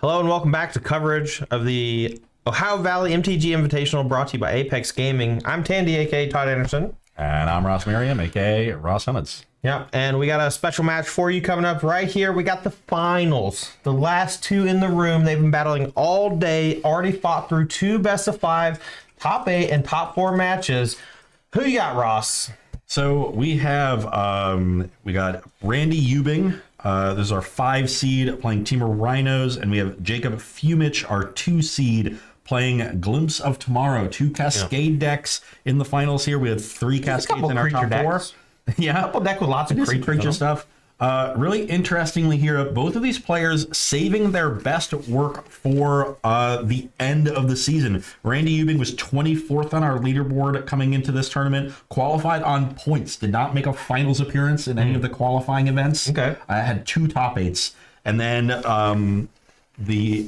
Hello and welcome back to coverage of the Ohio Valley MTG Invitational brought to you by Apex Gaming. I'm Tandy, aka Todd Anderson. And I'm Ross Merriam, aka Ross Hunnits. Yep, and we got a special match for you coming up right here. We got the finals. The last two in the room. They've been battling all day, already fought through two best of five, top 8 and top 4 matches. Who you got, Ross? So we have, we got Randy Ubing. This is our 5 seed playing Temur Rhinos, and we have Jacob Fumich, our 2 seed, playing Glimpse of Tomorrow. 2 Cascade decks in the finals here. We had 3 Cascades in our top 4. Yeah, a couple deck with lots of creature stuff. Really interestingly here, both of these players saving their best work for the end of the season. Randy Ubing was 24th on our leaderboard coming into this tournament, qualified on points, did not make a finals appearance in any of the qualifying events. Okay. Had 2 top 8s. And then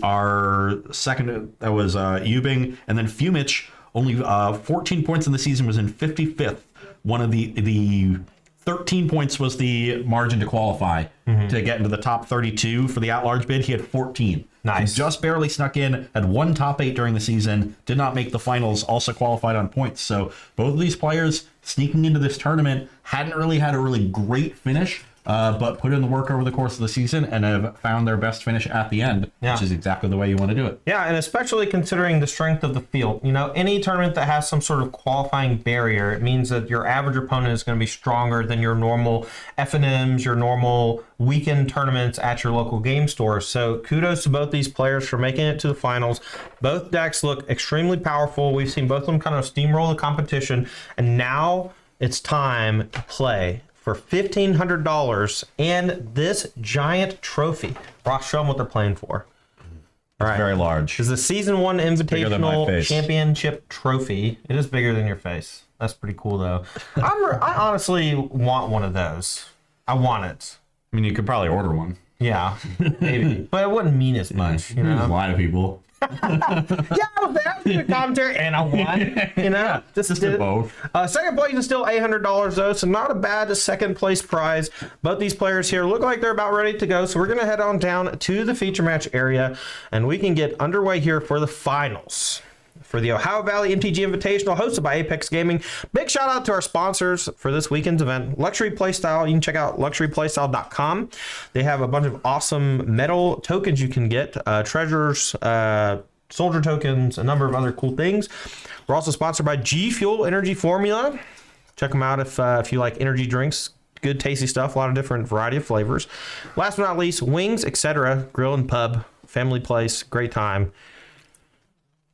our second, that was Ubing, and then Fumich, only 14 points in the season, was in 55th. One of the 13 points was the margin to qualify to get into the top 32 for the at-large bid. He had 14. Nice. He just barely snuck in, had 1 top 8 during the season, did not make the finals, also qualified on points. So both of these players sneaking into this tournament hadn't really had a really great finish, but put in the work over the course of the season and have found their best finish at the end, which is exactly the way you want to do it. Yeah, and especially considering the strength of the field. You know, any tournament that has some sort of qualifying barrier, it means that your average opponent is going to be stronger than your normal FNMs, your normal weekend tournaments at your local game stores. So kudos to both these players for making it to the finals. Both decks look extremely powerful. We've seen both of them kind of steamroll the competition, and now it's time to play for $1,500 and this giant trophy. Ross, show them what they're playing for. All right. Very large. It's the Season 1 Invitational Championship Trophy. It is bigger than your face. That's pretty cool, though. I honestly want one of those. I want it. I mean, you could probably order one. Yeah, maybe. But it wouldn't mean as much, you know? There's a lot of people. Yeah, I was there in the commentary, and I won. You know, just did both. Second place is still $800 though, so not a bad second place prize. Both these players here look like they're about ready to go, so we're gonna head on down to the feature match area, and we can get underway here for the finals for the Ohio Valley MTG Invitational hosted by Apex Gaming. Big shout out to our sponsors for this weekend's event, Luxury Playstyle. You can check out luxuryplaystyle.com. They have a bunch of awesome metal tokens you can get, treasures, soldier tokens, a number of other cool things. We're also sponsored by G Fuel Energy Formula. Check them out if you like energy drinks. Good, tasty stuff, a lot of different variety of flavors. Last but not least, Wings, etc. Grill and Pub, family place, great time.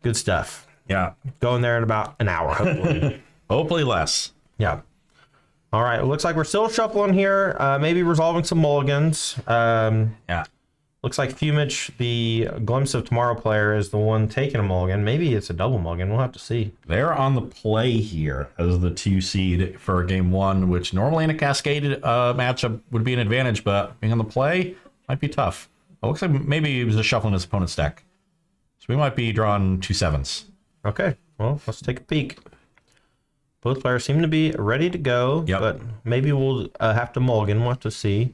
Good stuff. Yeah. Going there in about an hour, hopefully. Hopefully less. Yeah. All right. It looks like we're still shuffling here. Maybe resolving some mulligans. Yeah. Looks like Fumich, the Glimpse of Tomorrow player, is the one taking a mulligan. Maybe it's a double mulligan. We'll have to see. They're on the play here as the 2 seed for game 1, which normally in a cascaded matchup would be an advantage, but being on the play might be tough. It looks like maybe he was just shuffling his opponent's deck. So we might be drawing 2 7s. Okay, well, let's take a peek. Both players seem to be ready to go, but maybe we'll have to mulligan. We'll have to see.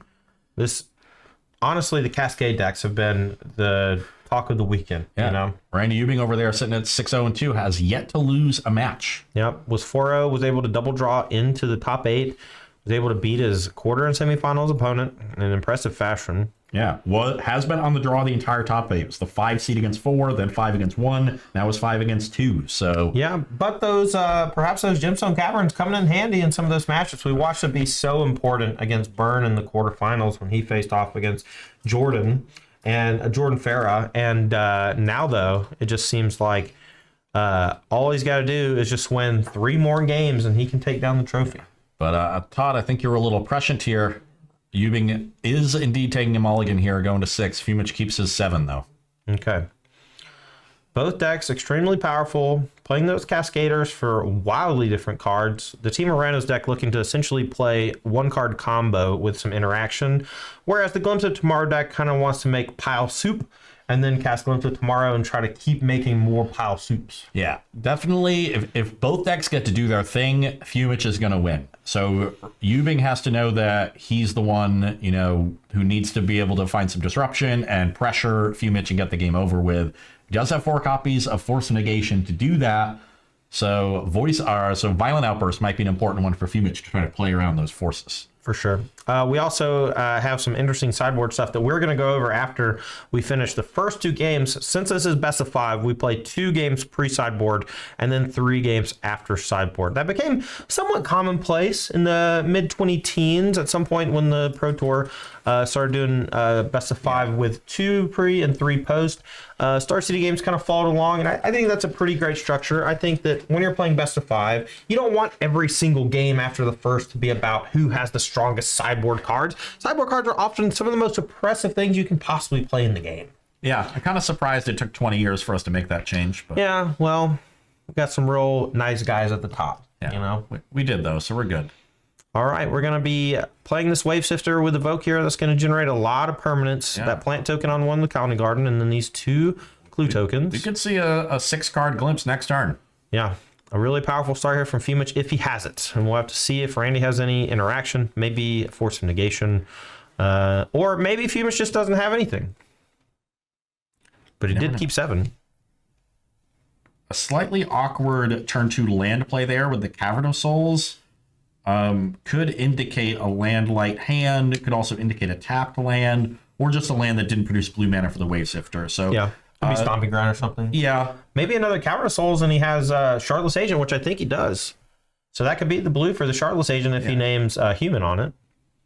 Honestly, the Cascade decks have been the talk of the weekend. Yeah. You know? Randy Ubing over there sitting at 6-0-2 has yet to lose a match. Yep, was 4-0, was able to double draw into the top 8, was able to beat his quarter and semifinals opponent in an impressive fashion. Yeah, well, has been on the draw the entire top 8. It was the 5 seed against 4, then 5 against 1, now it's 5 against 2. So yeah, but those perhaps those Gemstone Caverns coming in handy in some of those matches. We watched it be so important against Byrne in the quarterfinals when he faced off against Jordan Farah. And now though, it just seems like all he's got to do is just win 3 more games and he can take down the trophy. But Todd, I think you're a little prescient here. Ubing is indeed taking a mulligan here, going to 6. Fumich keeps his 7, though. Okay. Both decks extremely powerful, playing those Cascaders for wildly different cards. The Team Rhinos deck looking to essentially play one card combo with some interaction, whereas the Glimpse of Tomorrow deck kind of wants to make pile soup and then cast Glimpse of Tomorrow and try to keep making more pile soups. Yeah, definitely. If both decks get to do their thing, Fumich is going to win. So Yubing has to know that he's the one, who needs to be able to find some disruption and pressure Fumich and get the game over with. He does have 4 copies of Force of Negation to do that. So Violent Outburst might be an important one for Fumich to try to play around those forces. For sure. We also have some interesting sideboard stuff that we're going to go over after we finish the first 2 games. Since this is best of 5, we play 2 games pre-sideboard and then 3 games after sideboard. That became somewhat commonplace in the mid-2010s at some point when the Pro Tour started doing best of 5 with 2 pre and 3 post. Star City games kind of followed along, and I think that's a pretty great structure. I think that when you're playing best of 5, you don't want every single game after the first to be about who has the strongest sideboard cards. Sideboard cards are often some of the most oppressive things you can possibly play in the game. Yeah, I'm kind of surprised it took 20 years for us to make that change. But yeah, well, we've got some real nice guys at the top. Yeah, we did though, so we're good. All right, we're going to be playing this Wave Sifter with Evoke here. That's going to generate a lot of permanents. Yeah. That plant token on one, the Colony Garden, and then these 2 clue tokens. We could see a 6-card Glimpse next turn. Yeah, a really powerful start here from Fumich if he has it. And we'll have to see if Randy has any interaction, maybe Force of Negation, or maybe Fumich just doesn't have anything. But he did keep 7. A slightly awkward turn 2 land play there with the Cavern of Souls. Could indicate a land light hand. It could also indicate a tapped land, or just a land that didn't produce blue mana for the Wave Sifter. So yeah, could be Stomping Ground or something. Yeah, maybe another Cavern of Souls, and he has Shardless Agent, which I think he does. So that could be the blue for the Shardless Agent if he names human on it,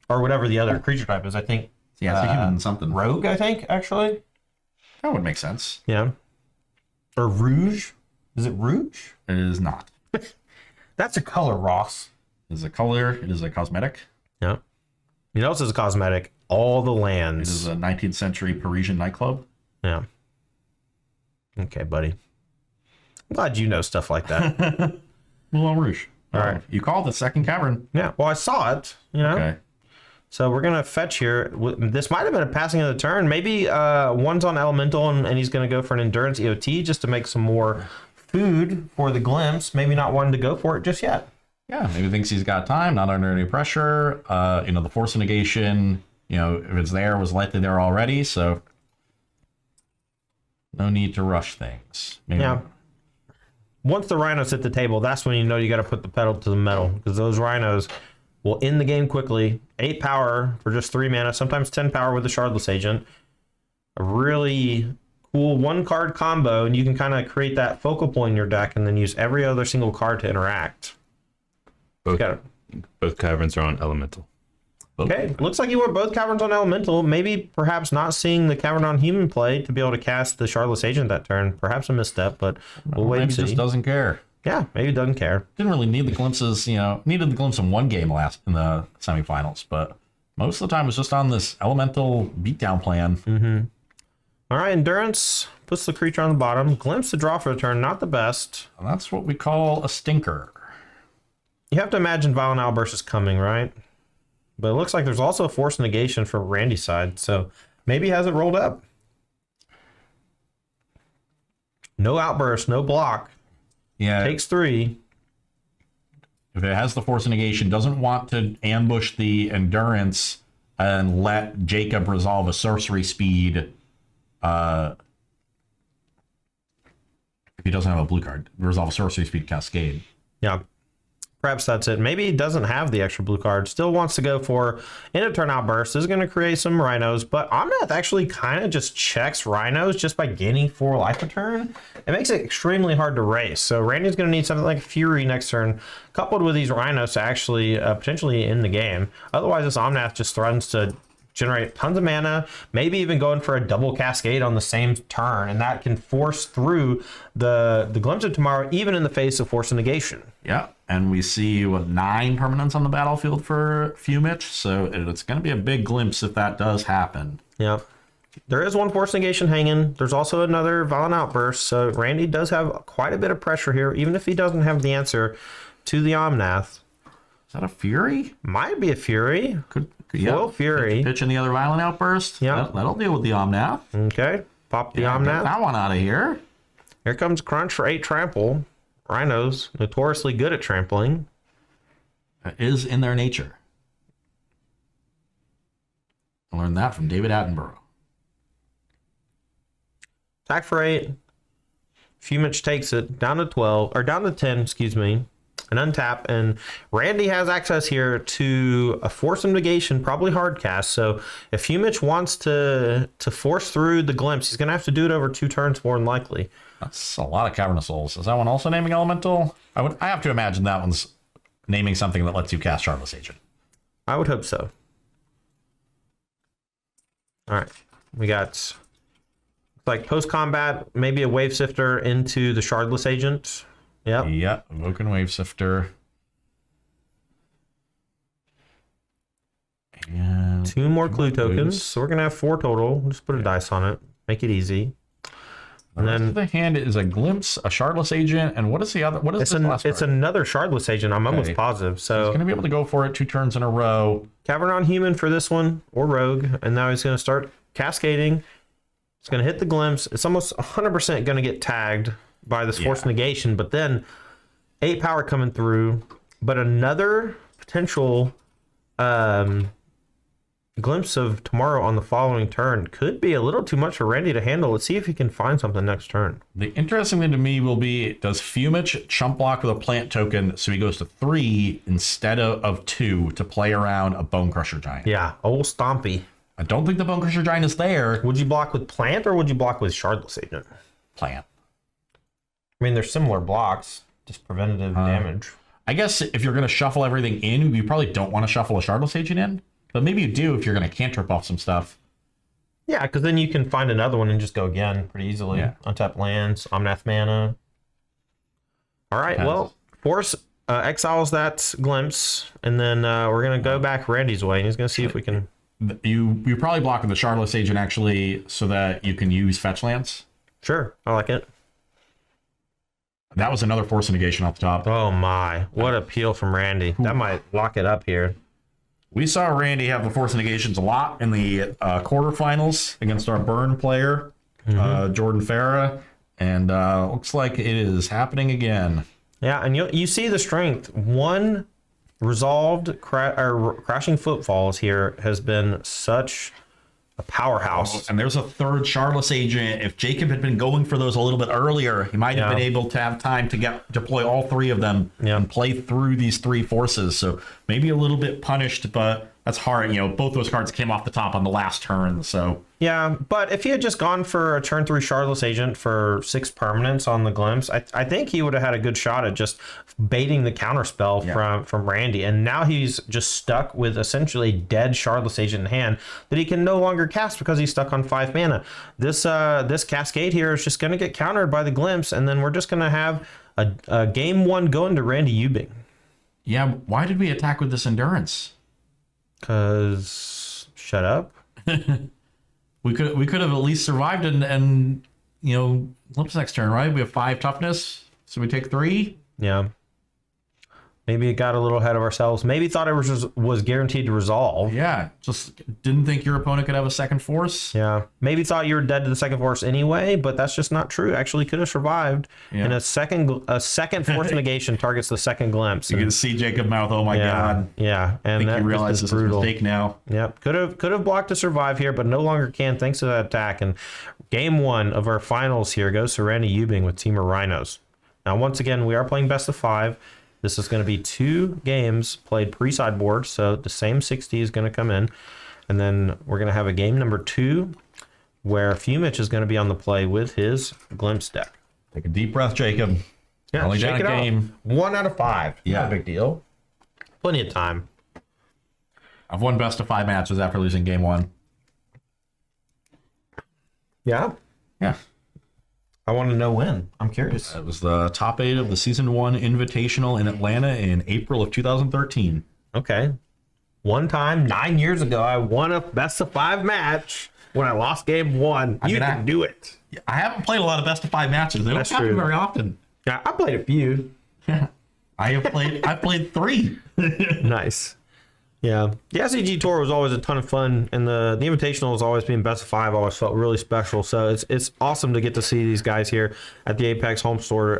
or whatever the other creature type is. I think. Yeah, it's a human something. Rogue, I think actually. That would make sense. Yeah. Or Rouge. Is it Rouge? It is not. That's a color, Ross. It is a color. It is a cosmetic. Yeah. You know, it's a cosmetic. All the lands. It is a 19th century Parisian nightclub. Yeah. Okay, buddy. I'm glad you know stuff like that. Moulin Rouge. All right. You called the second cavern. Yeah. Well, I saw it. Okay. So we're gonna fetch here. This might have been a passing of the turn. Maybe one's on Elemental, and he's gonna go for an Endurance EOT just to make some more food for the Glimpse. Maybe not wanting to go for it just yet. Yeah, maybe thinks he's got time, not under any pressure. The Force of Negation, if it's there, was likely there already, so no need to rush things. Maybe. Yeah. Once the Rhinos hit the table, that's when you got to put the pedal to the metal, because those Rhinos will end the game quickly. 8 power for just 3 mana, sometimes 10 power with the Shardless Agent. A really cool 1-card combo, and you can kind of create that focal point in your deck and then use every other single card to interact. Both caverns are on Elemental. Okay, looks like you want both caverns on Elemental. Maybe perhaps not seeing the cavern on human play to be able to cast the Shardless Agent that turn. Perhaps a misstep, but we'll wait and see. Maybe just doesn't care. Yeah, maybe he doesn't care. Didn't really need the glimpses, needed the glimpse in one game last in the semifinals, but most of the time it was just on this Elemental beatdown plan. Mm-hmm. All right, Endurance puts the creature on the bottom. Glimpse the draw for the turn, not the best. And that's what we call a stinker. You have to imagine Violent Outburst is coming, right? But it looks like there's also a Force Negation for Randy's side, so maybe he has it rolled up. No Outburst, no block. Yeah. Takes 3. If it has the Force of Negation, doesn't want to ambush the Endurance and let Jacob resolve a sorcery speed. If he doesn't have a blue card, resolve a sorcery speed cascade. Yeah. Perhaps that's it. Maybe he doesn't have the extra blue card. Still wants to go for end of turn Outburst. This is going to create some Rhinos, but Omnath actually kind of just checks Rhinos just by gaining 4 life a turn. It makes it extremely hard to race. So Randy's going to need something like Fury next turn, coupled with these Rhinos to actually potentially end the game. Otherwise, this Omnath just threatens to generate tons of mana, maybe even going for a double cascade on the same turn, and that can force through the Glimpse of Tomorrow, even in the face of Force of Negation. Yeah, and we see 9 permanents on the battlefield for Fumich, so it's going to be a big glimpse if that does happen. Yeah. There is one Force Negation hanging. There's also another Violent Outburst. So Randy does have quite a bit of pressure here, even if he doesn't have the answer to the Omnath. Is that a Fury? Might be a Fury. Could Foil Fury. Pitch in the other Violent Outburst. Yeah. That'll deal with the Omnath. Okay. Pop the Get Omnath. that one out of here. Here comes Crunch for 8 trample. Rhinos, notoriously good at trampling. That is in their nature. I learned that from David Attenborough. Attack for 8. Fumich takes it down to 12, or down to 10, excuse me, and untap. And Randy has access here to a Force of Negation, probably hard cast. So if Fumich wants to force through the Glimpse, he's going to have to do it over 2 turns more than likely. That's a lot of Cavern of Souls. Is that one also naming Elemental? I have to imagine that one's naming something that lets you cast Shardless Agent. I would hope so. All right, we got like post-combat, maybe a Wave Sifter into the Shardless Agent. Yep. Yeah, Evoken Wave Sifter. And 2 more clue tokens, so we're gonna have 4 total. Just put a dice on it, make it easy. And then the hand is a Glimpse, a Shardless Agent, and what is the other? What is the last it's card? another Shardless Agent. I'm almost positive. So He's going to be able to go for it 2 turns in a row. Cavern Human for this one, or Rogue, and now he's going to start cascading. It's going to hit the Glimpse. It's almost 100% going to get tagged by this Force Negation, but then 8 power coming through, but another potential Glimpse of Tomorrow on the following turn could be a little too much for Randy to handle. Let's see if he can find something next turn. The interesting thing to me will be, does Fumich chump block with a plant token so he goes to 3 instead of 2 to play around a Bone Crusher Giant? Yeah, old Stompy. I don't think the Bone Crusher Giant is there. Would you block with Plant or would you block with Shardless Agent? Plant. I mean, they're similar blocks, just preventative damage. I guess if you're going to shuffle everything in, you probably don't want to shuffle a Shardless Agent in. But maybe you do if you're going to cantrip off some stuff. Yeah, because then you can find another one and just go again pretty easily. Yeah. Untap lands, Omnath mana. All right, well, Force exiles that Glimpse, and then we're going to go back Randy's way, and he's going to see if we can... You probably block with the Shardless Agent, actually, so that you can use fetch lands. Sure, I like it. That was another Force of Negation off the top. Oh my, what a peel from Randy. That might lock it up here. We saw Randy have the Force of Negations a lot in the quarterfinals against our Burn player, Jordan Farah, and looks like it is happening again. Yeah, and you see the strength. One resolved crashing footfalls here has been such a powerhouse. And there's a third Shardless Agent. If Jacob had been going for those a little bit earlier, he might have been able to have time to deploy all 3 of them and play through these 3 forces. So maybe a little bit punished, but that's hard. You know, both those cards came off the top on the last turn. So yeah, but if he had just gone for a turn 3 Shardless Agent for 6 permanents on the Glimpse, I think he would have had a good shot at just baiting the counterspell from Randy. And now he's just stuck with essentially dead Shardless Agent in hand that he can no longer cast because he's stuck on 5 mana. This Cascade here is just going to get countered by the Glimpse, and then we're just going to have a game 1 going to Randy Ubing. Yeah, why did we attack with this Endurance? Because shut up. We could have at least survived and you know, Glimpse next turn, right? We have 5 toughness, so we take 3. Yeah. Maybe it got a little ahead of ourselves. Maybe thought it was guaranteed to resolve. Yeah, just didn't think your opponent could have a second force. Yeah. Maybe thought you were dead to the second force anyway, but that's just not true. Actually could have survived. Yeah. And a second force negation targets the second Glimpse. You can see Jacob mouth, oh my god. Yeah. And I think he realizes this is a mistake now. Yep. Could have blocked to survive here, but no longer can thanks to that attack. And game 1 of our finals here goes to Randy Ubing with Temur Rhinos. Now, once again, we are playing best of 5. This is going to be 2 games played pre-sideboard, so the same 60 is going to come in. And then we're going to have a game number 2 where Fumich is going to be on the play with his Glimpse deck. Take a deep breath, Jacob. Yeah, only shake down a it game. out. 1 out of 5. Yeah. Not a big deal. Plenty of time. I've won best of 5 matches after losing game 1. Yeah. Yeah. I want to know when. I'm curious. It was the top 8 of the Season 1 Invitational in Atlanta in April of 2013. Okay. One time, 9 years ago, I won a best of 5 match. when I lost game 1. You can do it. I haven't played a lot of best of 5 matches. They don't happen very often. Yeah, I played a few. I played 3. Nice. Yeah, the SCG Tour was always a ton of fun, and the Invitational has always been best of 5. Always felt really special. So it's awesome to get to see these guys here at the Apex home store.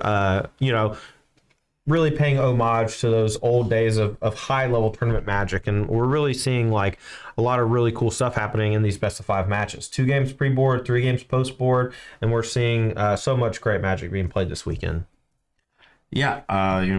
Really paying homage to those old days of high level tournament Magic, and we're really seeing like a lot of really cool stuff happening in these best of 5 matches. 2 games pre-board, 3 games post-board, and we're seeing so much great Magic being played this weekend. Yeah,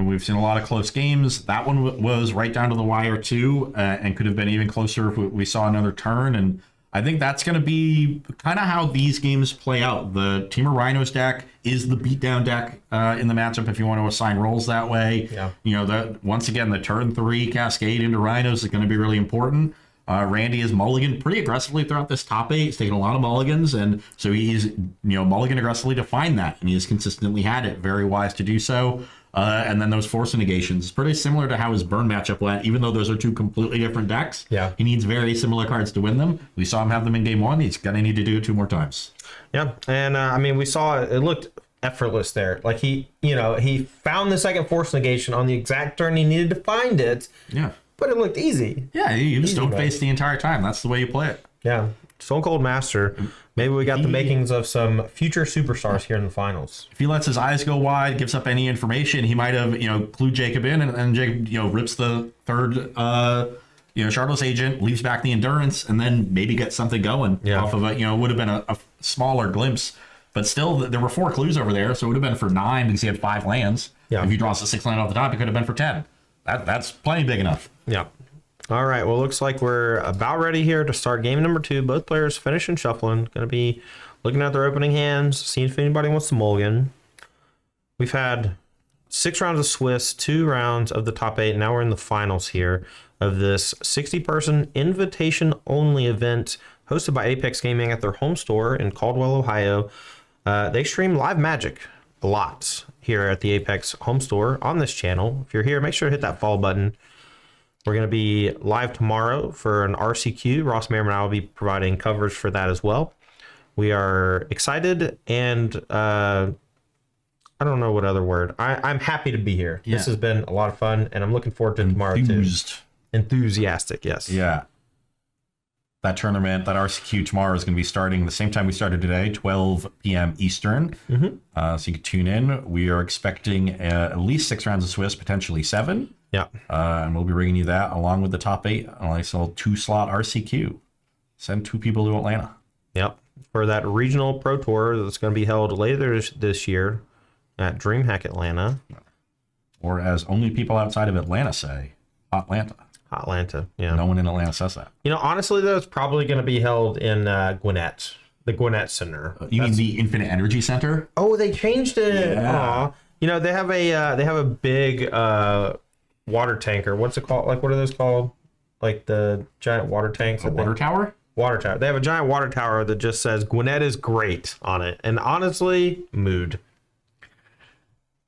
we've seen a lot of close games. That one was right down to the wire too, and could have been even closer if we saw another turn. And I think that's going to be kind of how these games play out. The Temur Rhinos deck is the beatdown deck in the matchup if you want to assign roles that way. Yeah. Once again, the turn 3 cascade into Rhinos is going to be really important. Randy is mulligan pretty aggressively throughout this top 8. He's taken a lot of mulligans, and so he's mulligan aggressively to find that, and he has consistently had it. Very wise to do so. And then those force negations, pretty similar to how his burn matchup went, even though those are 2 completely different decks. Yeah. He needs very similar cards to win them. We saw him have them in game 1. He's going to need to do it 2 more times. Yeah, and we saw it looked effortless there. Like he found the second force negation on the exact turn he needed to find it. Yeah. But it looked easy. Yeah, you just don't face the entire time. That's the way you play it. Yeah. Stone Cold Master. Maybe we got the makings of some future superstars here in the finals. If he lets his eyes go wide, gives up any information, he might have, clued Jacob in, and Jacob, rips the third, Shardless Agent, leaves back the Endurance, and then maybe gets something going off of it. Would have been a smaller glimpse. But still, there were 4 clues over there, so it would have been for 9 because he had 5 lands. Yeah. If he draws a 6 land off the top, it could have been for 10. That's plenty big enough. Yeah. All right. Well, looks like we're about ready here to start game number 2. Both players finishing shuffling. Going to be looking at their opening hands, seeing if anybody wants to mulligan. We've had 6 rounds of Swiss, 2 rounds of the top 8. Now we're in the finals here of this 60-person invitation-only event hosted by Apex Gaming at their home store in Caldwell, Ohio. They stream live Magic a lot here at the Apex home store on this channel. If you're here, make sure to hit that follow button. We're going to be live tomorrow for an RCQ. Ross Merriam and I will be providing coverage for that as well. We are excited and I don't know what other word. I'm happy to be here. Yeah. This has been a lot of fun, and I'm looking forward to tomorrow too. Enthusiastic, yes. Yeah. That tournament, that RCQ tomorrow is going to be starting the same time we started today, 12 p.m. Eastern. So you can tune in. We are expecting at least 6 rounds of Swiss, potentially 7. Yeah. And we'll be bringing you that along with the top 8 on a nice little 2-slot RCQ. Send 2 people to Atlanta. Yep. For that regional pro tour that's going to be held later this year at DreamHack Atlanta. Or as only people outside of Atlanta say, Atlanta. Atlanta, yeah. No one in Atlanta says that. Honestly, though, it's probably going to be held in Gwinnett, the Gwinnett Center. You mean the Infinite Energy Center? Oh, they changed it. Yeah. They have a big water tanker. What's it called? Like, what are those called? Like the giant water tanks. A water tower? Water tower. They have a giant water tower that just says Gwinnett is great on it. And honestly, mood.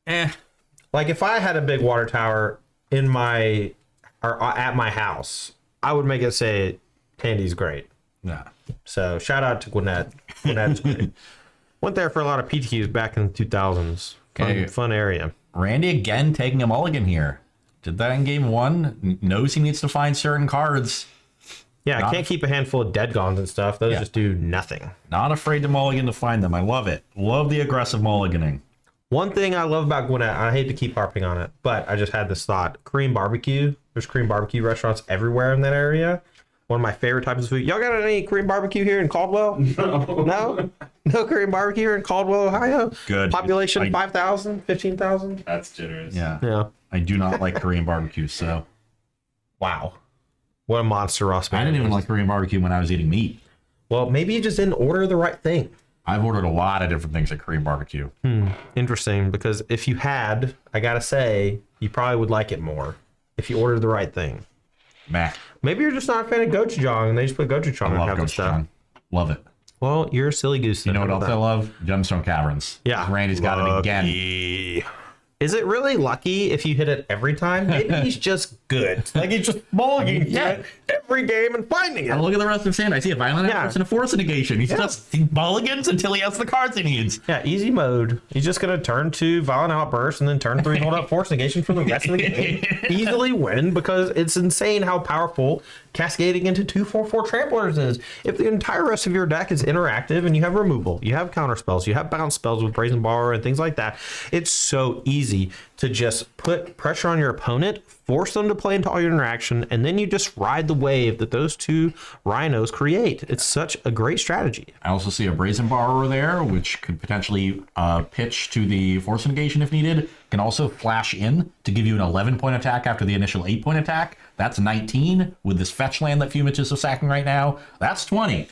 Like, if I had a big water tower in my... or at my house, I would make it say Tandy's great. Yeah. So shout out to Gwinnett. Gwinnett's great. Went there for a lot of PTQs back in the 2000s. Fun area. Randy again taking a mulligan here. Did that in game 1. Knows he needs to find certain cards. Yeah, I can't keep a handful of dead gons and stuff. Those just do nothing. Not afraid to mulligan to find them. I love it. Love the aggressive mulliganing. One thing I love about Gwinnett, I hate to keep harping on it, but I just had this thought. Korean barbecue. There's Korean barbecue restaurants everywhere in that area. One of my favorite types of food. Y'all got any Korean barbecue here in Caldwell? No? No Korean barbecue here in Caldwell, Ohio? Good. Population 5,000, 15,000? That's generous. Yeah. I do not like Korean barbecue, so. Wow. What a monster, Ross. I didn't even like Korean barbecue when I was eating meat. Well, maybe you just didn't order the right thing. I've ordered a lot of different things at Korean barbecue. Interesting, because if you had, I gotta say, you probably would like it more if you ordered the right thing. Meh. Maybe you're just not a fan of gochujang, and they just put gochujang on top of stuff. Love it. Well, you're a silly goose. You know what else I love? Gemstone Caverns. Yeah. Randy's got it again. Is it really lucky if you hit it every time? Maybe he's just good. Like he's just mulliganing it every game and finding it. Look at the rest of his hand. I see a violent outburst and a force negation. He mulligans until he has the cards he needs. Yeah, easy mode. He's just going to turn 2 violent outburst and then turn 3 hold up force negation for the rest of the game. Easily win because it's insane how powerful cascading into 2/4/4 tramplers is. If the entire rest of your deck is interactive and you have removal, you have counter spells, you have bounce spells with Brazen Borrower and things like that, it's so easy to just put pressure on your opponent, force them to play into all your interaction, and then you just ride the wave that those 2 Rhinos create. It's such a great strategy. I also see a Brazen Borrower there, which could potentially pitch to the force negation if needed. Can also flash in to give you an 11-point attack after the initial 8-point attack. That's 19 with this fetch land that Fumich is sacking right now. That's 20.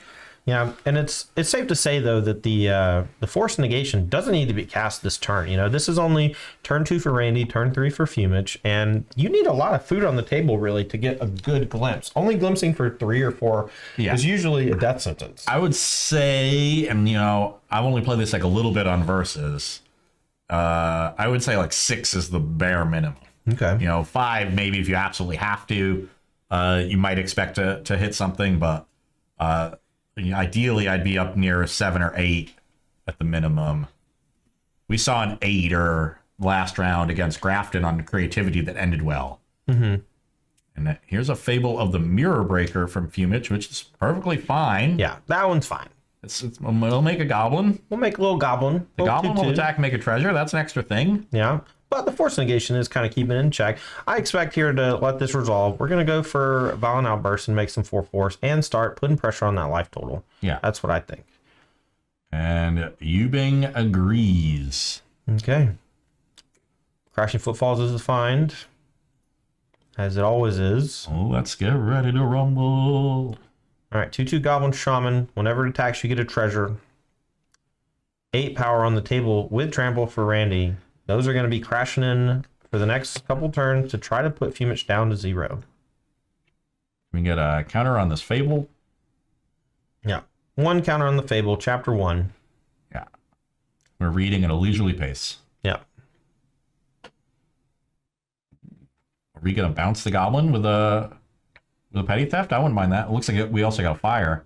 Yeah, and it's safe to say though that the force negation doesn't need to be cast this turn. You know, this is only turn 2 for Randy, turn 3 for Fumich, and you need a lot of food on the table really to get a good glimpse. Only glimpsing for 3 or 4 is usually a death sentence. I would say, and you know, I've only played this like a little bit on Versus. I would say like 6 is the bare minimum. Okay. You know, 5 maybe if you absolutely have to. You might expect to hit something, but ideally I'd be up near a 7 or 8 at the minimum. We saw an 8er last round against Grafton on creativity that ended well. And here's a Fable of the Mirror Breaker from Fumich, which is perfectly fine. Yeah, that one's fine. We'll make a goblin. We'll make a little goblin. The goblin will attack and make a treasure. That's an extra thing. Yeah. But the force negation is kind of keeping it in check. I expect here to let this resolve. We're going to go for Violent Outburst and make some 4/4s and start putting pressure on that life total. Yeah. That's what I think. And Yubing agrees. Okay. Crashing Footfalls is defined, as it always is. Oh, let's get ready to rumble. All right, 2/2 Goblin Shaman. Whenever it attacks, you get a treasure. 8 power on the table with Trample for Randy. Those are going to be crashing in for the next couple turns to try to put Fumich down to 0. We get a counter on this Fable. Yeah. 1 counter on the Fable, chapter 1. Yeah. We're reading at a leisurely pace. Yeah. Are we going to bounce the Goblin with a Petty Theft? I wouldn't mind that. It looks like we also got a Fire.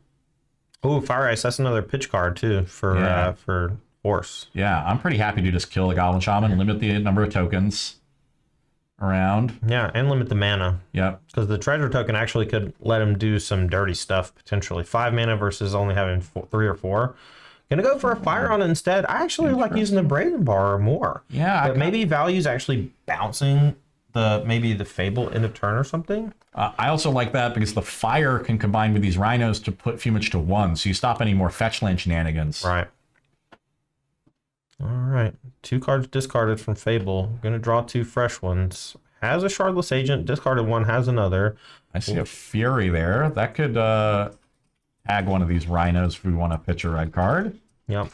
Oh, Fire Ice. That's another pitch card, too, for Force. Yeah, I'm pretty happy to just kill the Goblin Shaman, limit the number of tokens around. Yeah, and limit the mana. Yep. Because the treasure token actually could let him do some dirty stuff, potentially. 5 mana versus only having 3 or 4. Gonna go for a Fire on it instead. I actually like using the Brazen Borrower more. Yeah. But maybe value's actually bouncing maybe the Fable end of turn or something. I also like that because the Fire can combine with these Rhinos to put Fumich to 1, so you stop any more fetch land shenanigans. Right. All right. 2 cards discarded from Fable. Gonna draw 2 fresh ones. Has a Shardless Agent. Discarded 1. Has another. I see a Fury there. That could tag one of these Rhinos if we want to pitch a red card. Yep.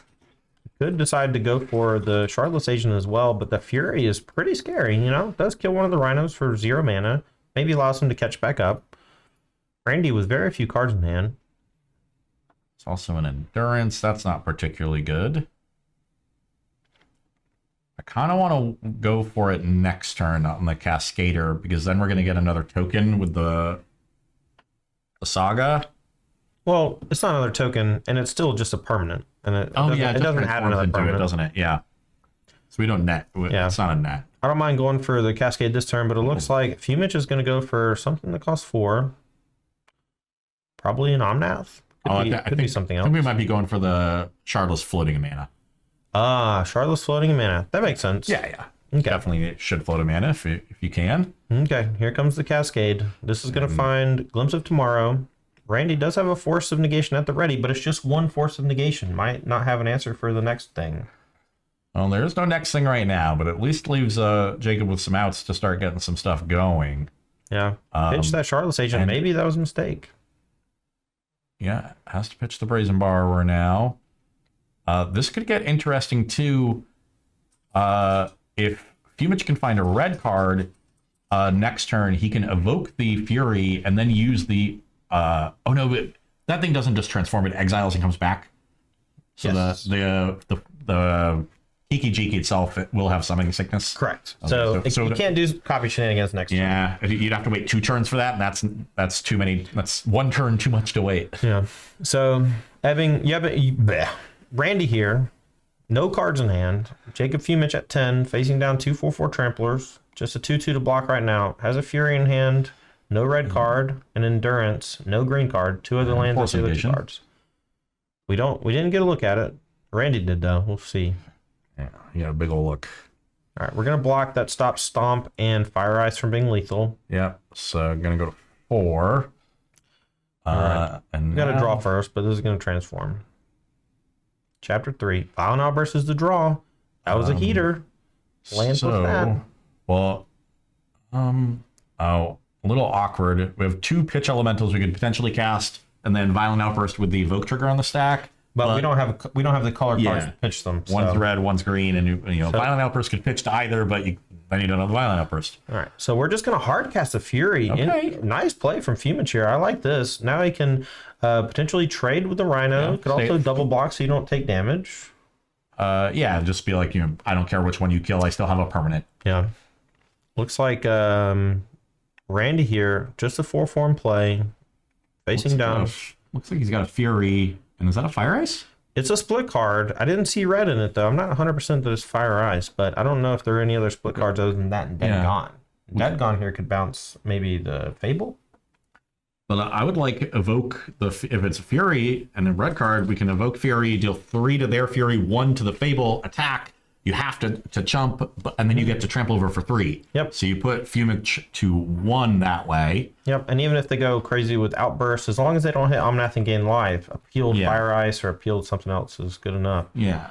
Could decide to go for the Shardless Agent as well, but the Fury is pretty scary, you know? It does kill one of the Rhinos for 0 mana. Maybe allows him to catch back up. Randy with very few cards in hand. It's also an Endurance. That's not particularly good. I kind of want to go for it next turn on the Cascader, because then we're going to get another token with the Saga. Well, it's not another token, and it's still just a permanent. And it doesn't add another permanent, doesn't it? Yeah. So we don't net. Yeah. It's not a net. I don't mind going for the Cascade this turn, but it looks like Fumich is going to go for something that costs 4. Probably an Omnath. Could be something else. I think we might be going for the Shardless Floating Mana. Ah, Shardless Floating Mana. That makes sense. Yeah. Okay. Definitely should float a mana if you can. Okay, here comes the Cascade. This is going to find Glimpse of Tomorrow. Randy does have a Force of Negation at the ready, but it's just 1 Force of Negation. Might not have an answer for the next thing. Well, there's no next thing right now, but at least leaves Jacob with some outs to start getting some stuff going. Yeah. Pitch that Shardless Agent. Maybe that was a mistake. Yeah, has to pitch the Brazen Borrower now. This could get interesting too. If Fumich can find a red card next turn, he can evoke the Fury and then use the... oh no, but that thing doesn't just transform, it exiles and comes back. So yes. the Hiki Jiki itself will have summoning sickness. Correct. Okay, So you can't do copy shenanigans next turn. Yeah, you'd have to wait 2 turns for that, and that's too many. That's 1 turn too much to wait. Yeah. So Randy here, no cards in hand. Jacob Fumich at 10, facing down 2/4/4 tramplers. Just a 2/2 to block right now. Has a Fury in hand, no red card, an Endurance, no green card. 2 other lands Force and 2 other Invasion. cards. We didn't get a look at it. Randy did though. We'll see. Yeah, you got a big old look. All right, we're gonna block that stops Stomp and Fire Ice from being lethal. Yeah, so I'm gonna go to 4. Right. And We got to draw first, but this is gonna transform. Chapter 3. Violent Outburst is the draw. That was a heater. Land with that. Well, a little awkward. We have 2 pitch elementals we could potentially cast, and then Violent Outburst with the evoke trigger on the stack. But we don't have the color cards to pitch them. One's so. red, one's green, and Violent Outburst could pitch to either, but then you don't have the Violent Outburst. All right, so we're just gonna hard cast a Fury. Okay. Nice play from Fumich here. I like this. Now he can potentially trade with the Rhino. Yeah, Could also double block so you don't take damage. Yeah, just be like, I don't care which one you kill, I still have a permanent. Yeah. Looks like Randy here, just a 4/4 play, facing down. Looks like he's got a Fury, and is that a Fire Ice? It's a split card. I didn't see red in it though. I'm not 100% that it's Fire Ice, but I don't know if there are any other split cards other than that and Dead Gone. Dead Gone here could bounce maybe the Fable. But I would like evoke if it's a Fury and a red card, we can evoke Fury, deal 3 to their Fury, 1 to the Fable, attack. You have to chump, and then you get to trample over for 3. Yep. So you put Fumich to 1 that way. Yep. And even if they go crazy with Outburst, as long as they don't hit Omnath and gain life, a peeled Fire Ice or a peeled something else is good enough. Yeah.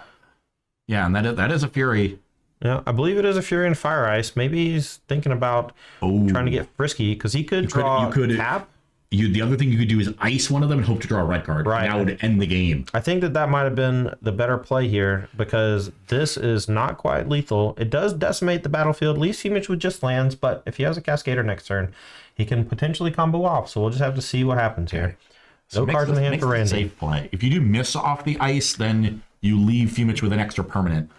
Yeah, and that is a Fury. Yeah, I believe it is a Fury and Fire Ice. Maybe he's thinking about trying to get frisky because he could draw tap. The other thing you could do is ice one of them and hope to draw a red card. Right. That would end the game. I think that might have been the better play here because this is not quite lethal. It does decimate the battlefield, leaves Fumich with just lands, but if he has a Cascader next turn, he can potentially combo off. So we'll just have to see what happens here. So No cards in the hand for Randy. Safe play. If you do miss off the ice, then you leave Fumich with an extra permanent.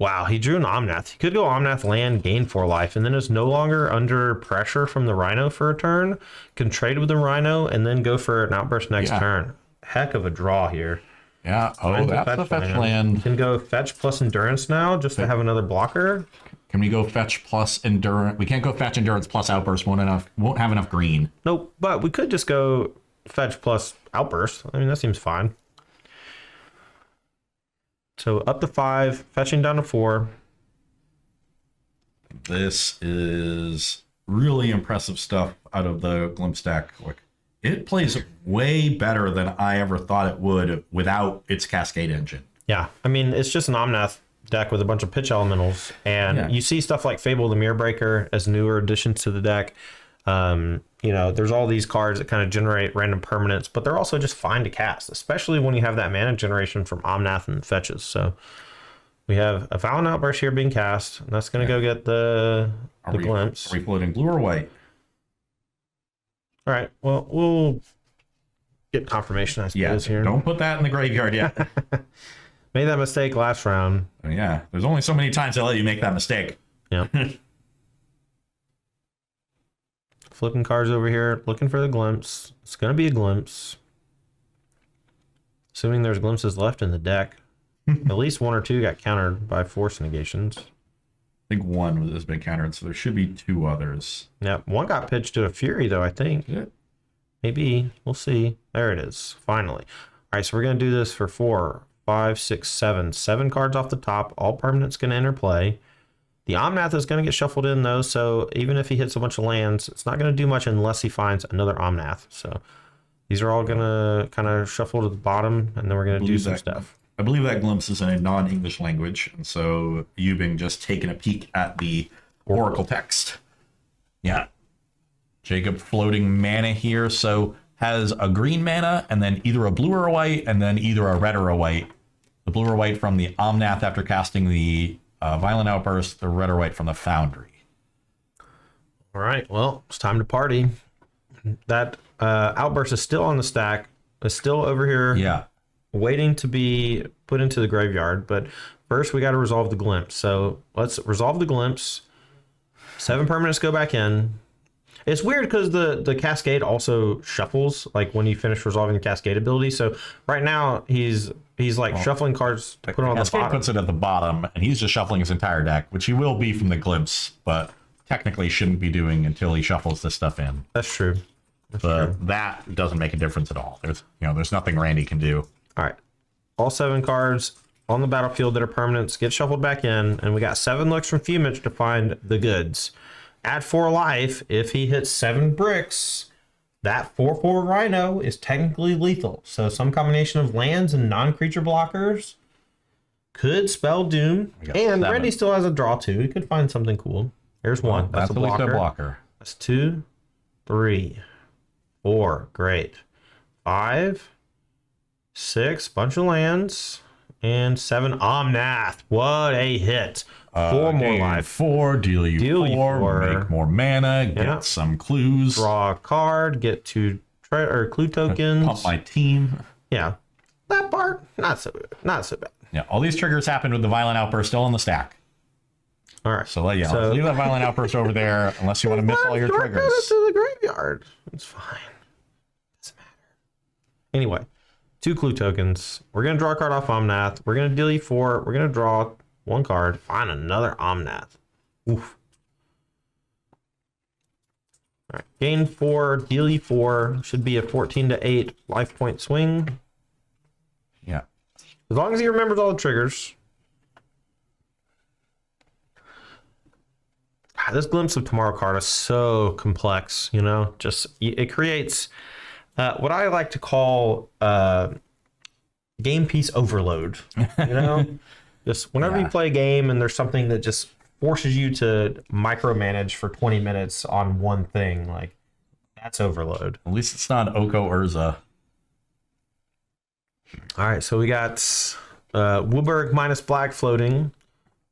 Wow, he drew an Omnath. He could go Omnath land, gain 4 life, and then is no longer under pressure from the Rhino for a turn. Can trade with the Rhino and then go for an Outburst next turn. Heck of a draw here. Yeah. Oh, that's a fetch land. Can go fetch plus Endurance now just to have another blocker. Can we go fetch plus Endurance? We can't go fetch Endurance plus Outburst. Won't have enough green. Nope, but we could just go fetch plus Outburst. I mean, that seems fine. So up to 5, fetching down to 4. This is really impressive stuff out of the Glimpse deck. Like, it plays way better than I ever thought it would without its Cascade engine. Yeah, I mean, it's just an Omnath deck with a bunch of pitch elementals, and you see stuff like Fable the Mirror Breaker as newer additions to the deck. There's all these cards that kind of generate random permanents, but they're also just fine to cast, especially when you have that mana generation from Omnath and fetches. So we have a Violent Outburst here being cast, and that's going to go get the Glimpse. Are we floating blue or white? All right, well, we'll get confirmation, I suppose, here. Don't put that in the graveyard yet. Made that mistake last round. Yeah, there's only so many times I let you make that mistake. Yeah. Flipping cards over here, looking for the Glimpse. It's going to be a Glimpse. Assuming there's glimpses left in the deck. At least 1 or 2 got countered by force negations. I think 1 has been countered, so there should be 2 others. Yeah, 1 got pitched to a Fury, though, I think. Yeah. Maybe. We'll see. There it is, finally. All right, so we're going to do this for 4, 5, 6, 7. 7 cards off the top. All permanents going to enter play. The Omnath is going to get shuffled in, though, so even if he hits a bunch of lands, it's not going to do much unless he finds another Omnath. So these are all going to kind of shuffle to the bottom, and then we're going to do some stuff. I believe that Glimpse is in a non-English language, and so Yubing just taking a peek at the Oracle text. Yeah. Jacob floating mana here, so has a green mana, and then either a blue or a white, and then either a red or a white. The blue or white from the Omnath after casting the Violent Outburst, the red or white from the Foundry. All right, well, it's time to party. That Outburst is still on the stack. It's still over here. Yeah. Waiting to be put into the graveyard, but First, we got to resolve the glimpse. So let's resolve the glimpse. 7 permanents go back in. It's weird because the Cascade also shuffles, like when you finish resolving the Cascade ability. So right now he's like shuffling cards to put on the Cascade bottom. puts it at the bottom, and he's just shuffling his entire deck, which he will be from the glimpse, but technically shouldn't be doing until he shuffles this stuff in. That's true. But that doesn't make a difference at all. There's nothing Randy can do. All right. All 7 cards on the battlefield that are permanents get shuffled back in, and we got 7 looks from Fumich to find the goods. Add 4 life. If he hits 7 bricks, that 4/4 Rhino is technically lethal. So some combination of lands and non-creature blockers could spell doom. And 7. Randy still has a draw too. He could find something cool. Here's 1. That's a at least blocker. a blocker. That's 2, 3, 4. Great. 5, 6. Bunch of lands. And 7 Omnath. What a hit. 4 more life. 4, deal you 4, make more mana, get some clues. Draw a card, get 2 clue tokens. Pump my team. Yeah. That part, not so bad. Yeah, all these triggers happened with the Violent Outburst still on the stack. All right. So let's leave that Violent Outburst over there unless you want to miss all your triggers. To the graveyard. It's fine. Doesn't matter. Anyway, 2 clue tokens. We're going to draw a card off Omnath. We're going to deal you 4. We're going to draw 1 card. Find another Omnath. Oof. All right. Gain 4, deal you 4. Should be a 14 to 8 life point swing. Yeah. As long as he remembers all the triggers. This Glimpse of Tomorrow card is so complex, just it creates what I like to call game piece overload. Just whenever you play a game and there's something that just forces you to micromanage for 20 minutes on one thing, like that's overload. At least it's not Oko Urza. All right, so we got Woolberg minus black floating.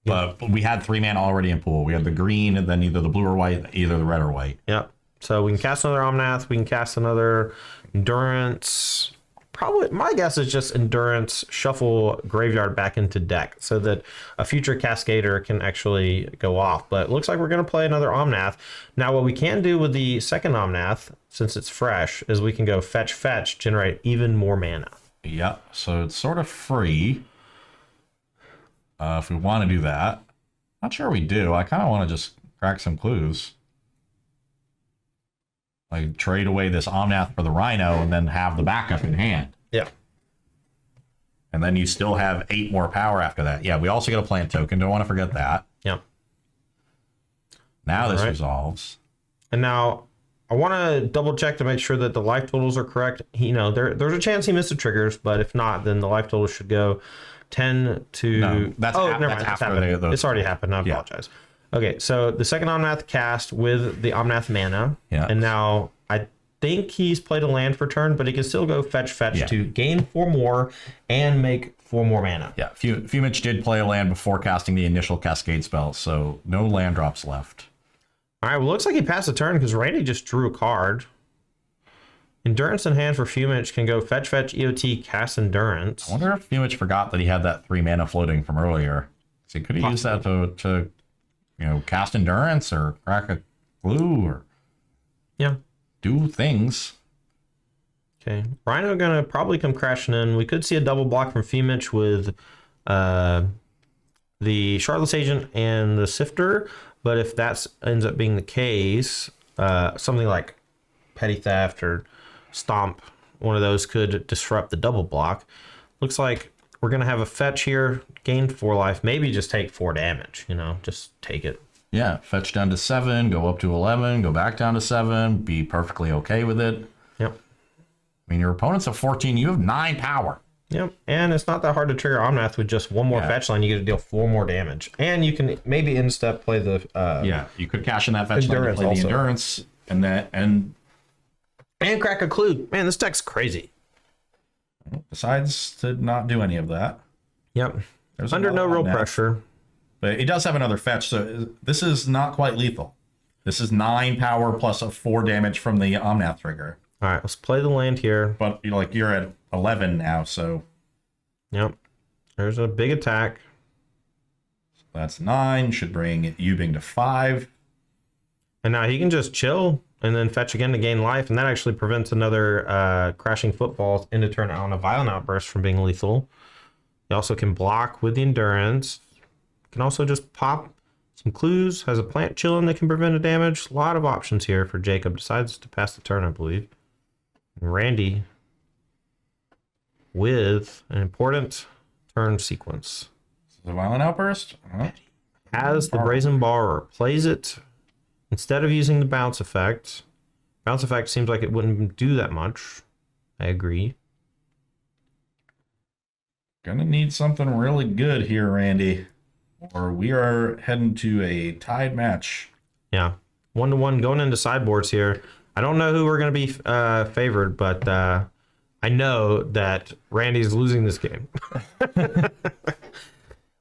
But we had 3 mana already in pool. We had the green and then either the blue or white, either the red or white. Yep. So we can cast another Omnath. We can cast another Endurance. Probably, my guess is just Endurance, shuffle Graveyard back into deck so that a future Cascader can actually go off. But it looks like we're going to play another Omnath. Now, what we can do with the second Omnath, since it's fresh, is we can go fetch, generate even more mana. Yep. So it's sort of free. If we want to do that. Not sure we do. I kind of want to just crack some clues. Like trade away this Omnath for the Rhino and then have the backup in hand. Yeah. And then you still have 8 more power after that. Yeah, we also get a plant token. Don't want to forget that. Yeah. Now this resolves. And now I want to double check to make sure that the life totals are correct. There's a chance he missed the triggers, but if not, then the life totals should go 10 to... No, that's never mind. after It's already happened. I apologize. Okay, so the second Omnath cast with the Omnath mana. Yeah. And now I think he's played a land for turn, but he can still go fetch to gain 4 more and make 4 more mana. Yeah, Fumich did play a land before casting the initial Cascade spell, so no land drops left. All right, well, looks like he passed the turn because Randy just drew a card. Endurance in hand for Fumich can go fetch, EOT, cast Endurance. I wonder if Fumich forgot that he had that 3 mana floating from earlier. So he could have used that to cast Endurance or crack a clue or do things. Okay, Rhino gonna probably come crashing in. We could see a double block from Fumich with the Shardless Agent and the Sifter, but if that ends up being the case, something like Petty Theft or Stomp, one of those could disrupt the double block. Looks like we're going to have a fetch here, gain 4 life, maybe just take 4 damage, just take it. Yeah, fetch down to 7, go up to 11, go back down to 7, be perfectly okay with it. Yep. I mean, your opponent's at 14, you have 9 power. Yep, and it's not that hard to trigger Omnath with just 1 more fetch line. You get to deal 4 more damage. And you can maybe in-step play the... you could cash in that fetch line to play the Endurance, and crack a clue. Man, this deck's crazy. Decides to not do any of that. Yep. There's under no real pressure. But it does have another fetch, so this is not quite lethal. This is 9 power plus a 4 damage from the Omnath trigger. All right, let's play the land here. But you're at 11 now, so... Yep. There's a big attack. That's 9. Should bring Yubing to 5. And now he can just chill and then fetch again to gain life, and that actually prevents another crashing footfall into turn on a violent outburst from being lethal. He also can block with the endurance. Can also just pop some clues. Has a plant chilling that can prevent a damage. A lot of options here for Jacob. Decides to pass the turn, I believe. And Randy with an important turn sequence. The violent outburst Has the Brazen Borrower. Plays it instead of using the bounce effect. Bounce effect seems like it wouldn't do that much. I agree. Gonna need something really good here, Randy, or we are heading to a tied match. Yeah, 1-1 going into sideboards here. I don't know who we're going to be favored, but I know that Randy's losing this game.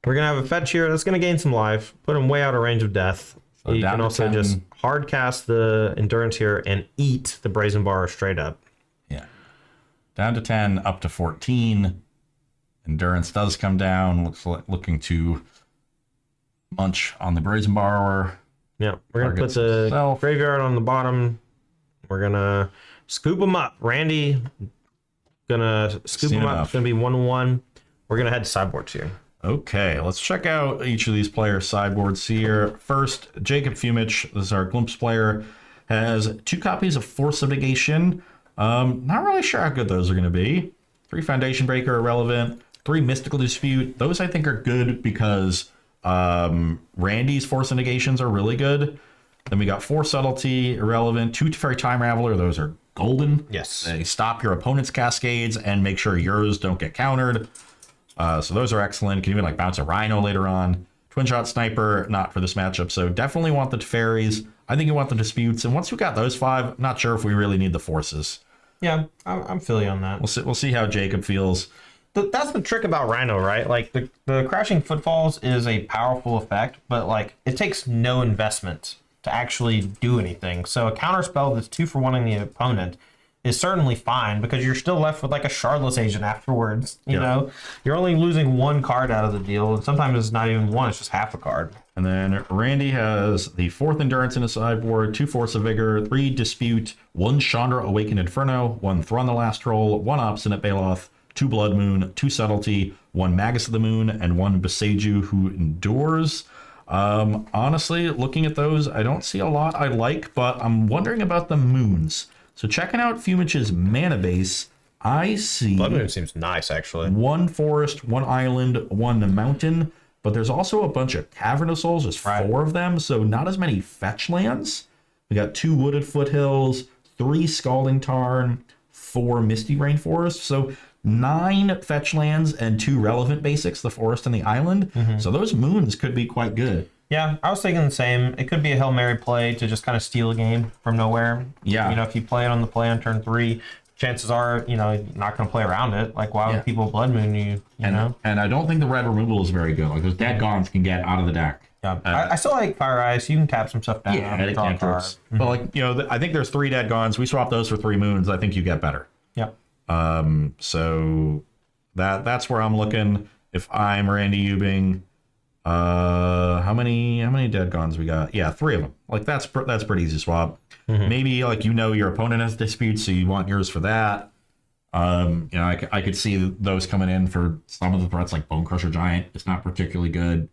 We're going to have a fetch here that's going to gain some life, put him way out of range of death. So you can also just hard cast the endurance here and eat the Brazen Borrower straight up. Yeah. Down to 10, up to 14. Endurance does come down. Looking to munch on the Brazen Borrower. Yeah, we're going to put the graveyard on the bottom. We're going to scoop them up. Randy going to scoop them up. It's going to be 1-1. We're going to head to sideboards here. Okay, let's check out each of these players' sideboards here. First, Jacob Fumich, this is our Glimpse player, has 2 copies of Force of Negation. Not really sure how good those are going to be. 3 Foundation Breaker, irrelevant. 3 Mystical Dispute. Those I think are good because Randy's Force of Negations are really good. Then we got 4 Subtlety, irrelevant. 2 Teferi Time Raveler, those are golden. Yes. They stop your opponent's cascades and make sure yours don't get countered. So those are excellent. Can even like bounce a Rhino later on. Twin Shot Sniper, not for this matchup. So definitely want the Teferis. I think you want the Disputes. And once we got those 5, not sure if we really need the Forces. Yeah, I'm feeling on that. We'll see how Jacob feels. That's the trick about Rhino, right? Like the Crashing Footfalls is a powerful effect, but like it takes no investment to actually do anything. So a counter spell that's 2 for 1 on the opponent is certainly fine because you're still left with like a Shardless Agent afterwards. You know, you're only losing 1 card out of the deal, and sometimes it's not even 1; it's just half a card. And then Randy has the 4th Endurance in his sideboard, 2 Force of Vigor, 3 Dispute, 1 Chandra Awakened Inferno, 1 Thron the Last Troll, 1 Obstinate Baloth, 2 Blood Moon, 2 Subtlety, 1 Magus of the Moon, and 1 Beseiju who endures. Honestly, looking at those, I don't see a lot I like, but I'm wondering about the moons. So checking out Fumich's mana base, I see Blood Moon seems nice, actually. 1 forest, 1 island, 1 mountain, but there's also a bunch of Cavern of Souls, there's 4 of them, so not as many fetch lands. We got 2 Wooded Foothills, 3 Scalding Tarn, 4 Misty Rainforest, so 9 fetch lands and 2 relevant basics, the forest and the island. So those moons could be quite good. Yeah, I was thinking the same. It could be a Hail Mary play to just kind of steal a game from nowhere. Yeah. You know, if you play it on the play on turn 3, chances are, you know, you're not going to play around it. Like, why would people Blood Moon you know? And I don't think the red removal is very good. Like, those dead gons can get out of the deck. Yeah, I still like Fire Ice. You can tap some stuff down. Yeah, it cantrips. But, like, you know, I think there's 3 dead gons. We swap those for 3 moons. I think you get better. Yep. So that's where I'm looking. If I'm Randy Yubing, how many dead gons we got? Yeah, 3 of them. Like that's pretty easy swap. Maybe like your opponent has disputes, so you want yours for that. You know, I could see those coming in for some of the threats like Bone Crusher Giant. It's not particularly good.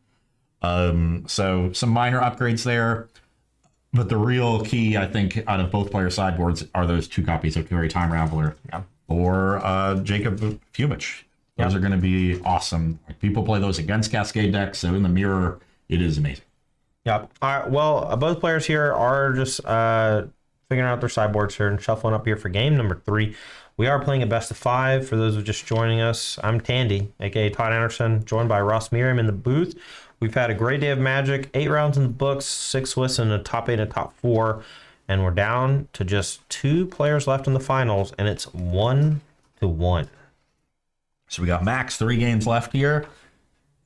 So some minor upgrades there. But the real key, I think, out of both player sideboards are those 2 copies of Teferi Time Raveler or Jacob Fumich. Those are going to be awesome. Like, people play those against Cascade decks, so in the mirror, it is amazing. Yeah. All right. Well, both players here are just figuring out their sideboards here and shuffling up here for game number 3. We are playing a best of 5. For those who are just joining us, I'm Tandy, aka Todd Anderson, joined by Ross Merriam in the booth. We've had a great day of Magic, 8 rounds in the books, 6 Swiss in the top 8 and top 4, and we're down to just 2 players left in the finals, and it's 1-1. So we got max 3 games left here.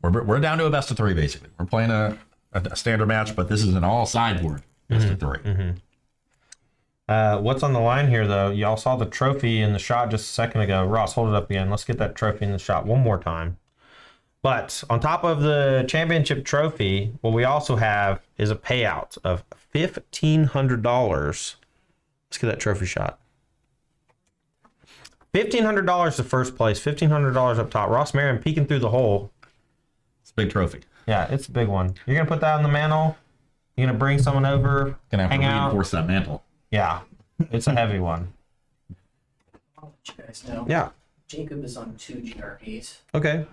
We're down to a best of 3 basically. We're playing a standard match, but this is an all sideboard best of 3. What's on the line here, though? Y'all saw the trophy in the shot just a second ago. Ross, hold it up again. Let's get that trophy in the shot one more time. But on top of the championship trophy, what we also have is a payout of $1,500. Let's get that trophy shot. $1,500 to first place, $1,500 up top. Ross Merriam peeking through the hole. It's a big trophy. Yeah, it's a big one. You're going to put that on the mantle? You're going to bring someone over, Gonna have hang to out? reinforce that mantle. Yeah, it's a heavy one. I'll let you guys know. Yeah, Jacob is on 2 GRPs. okay,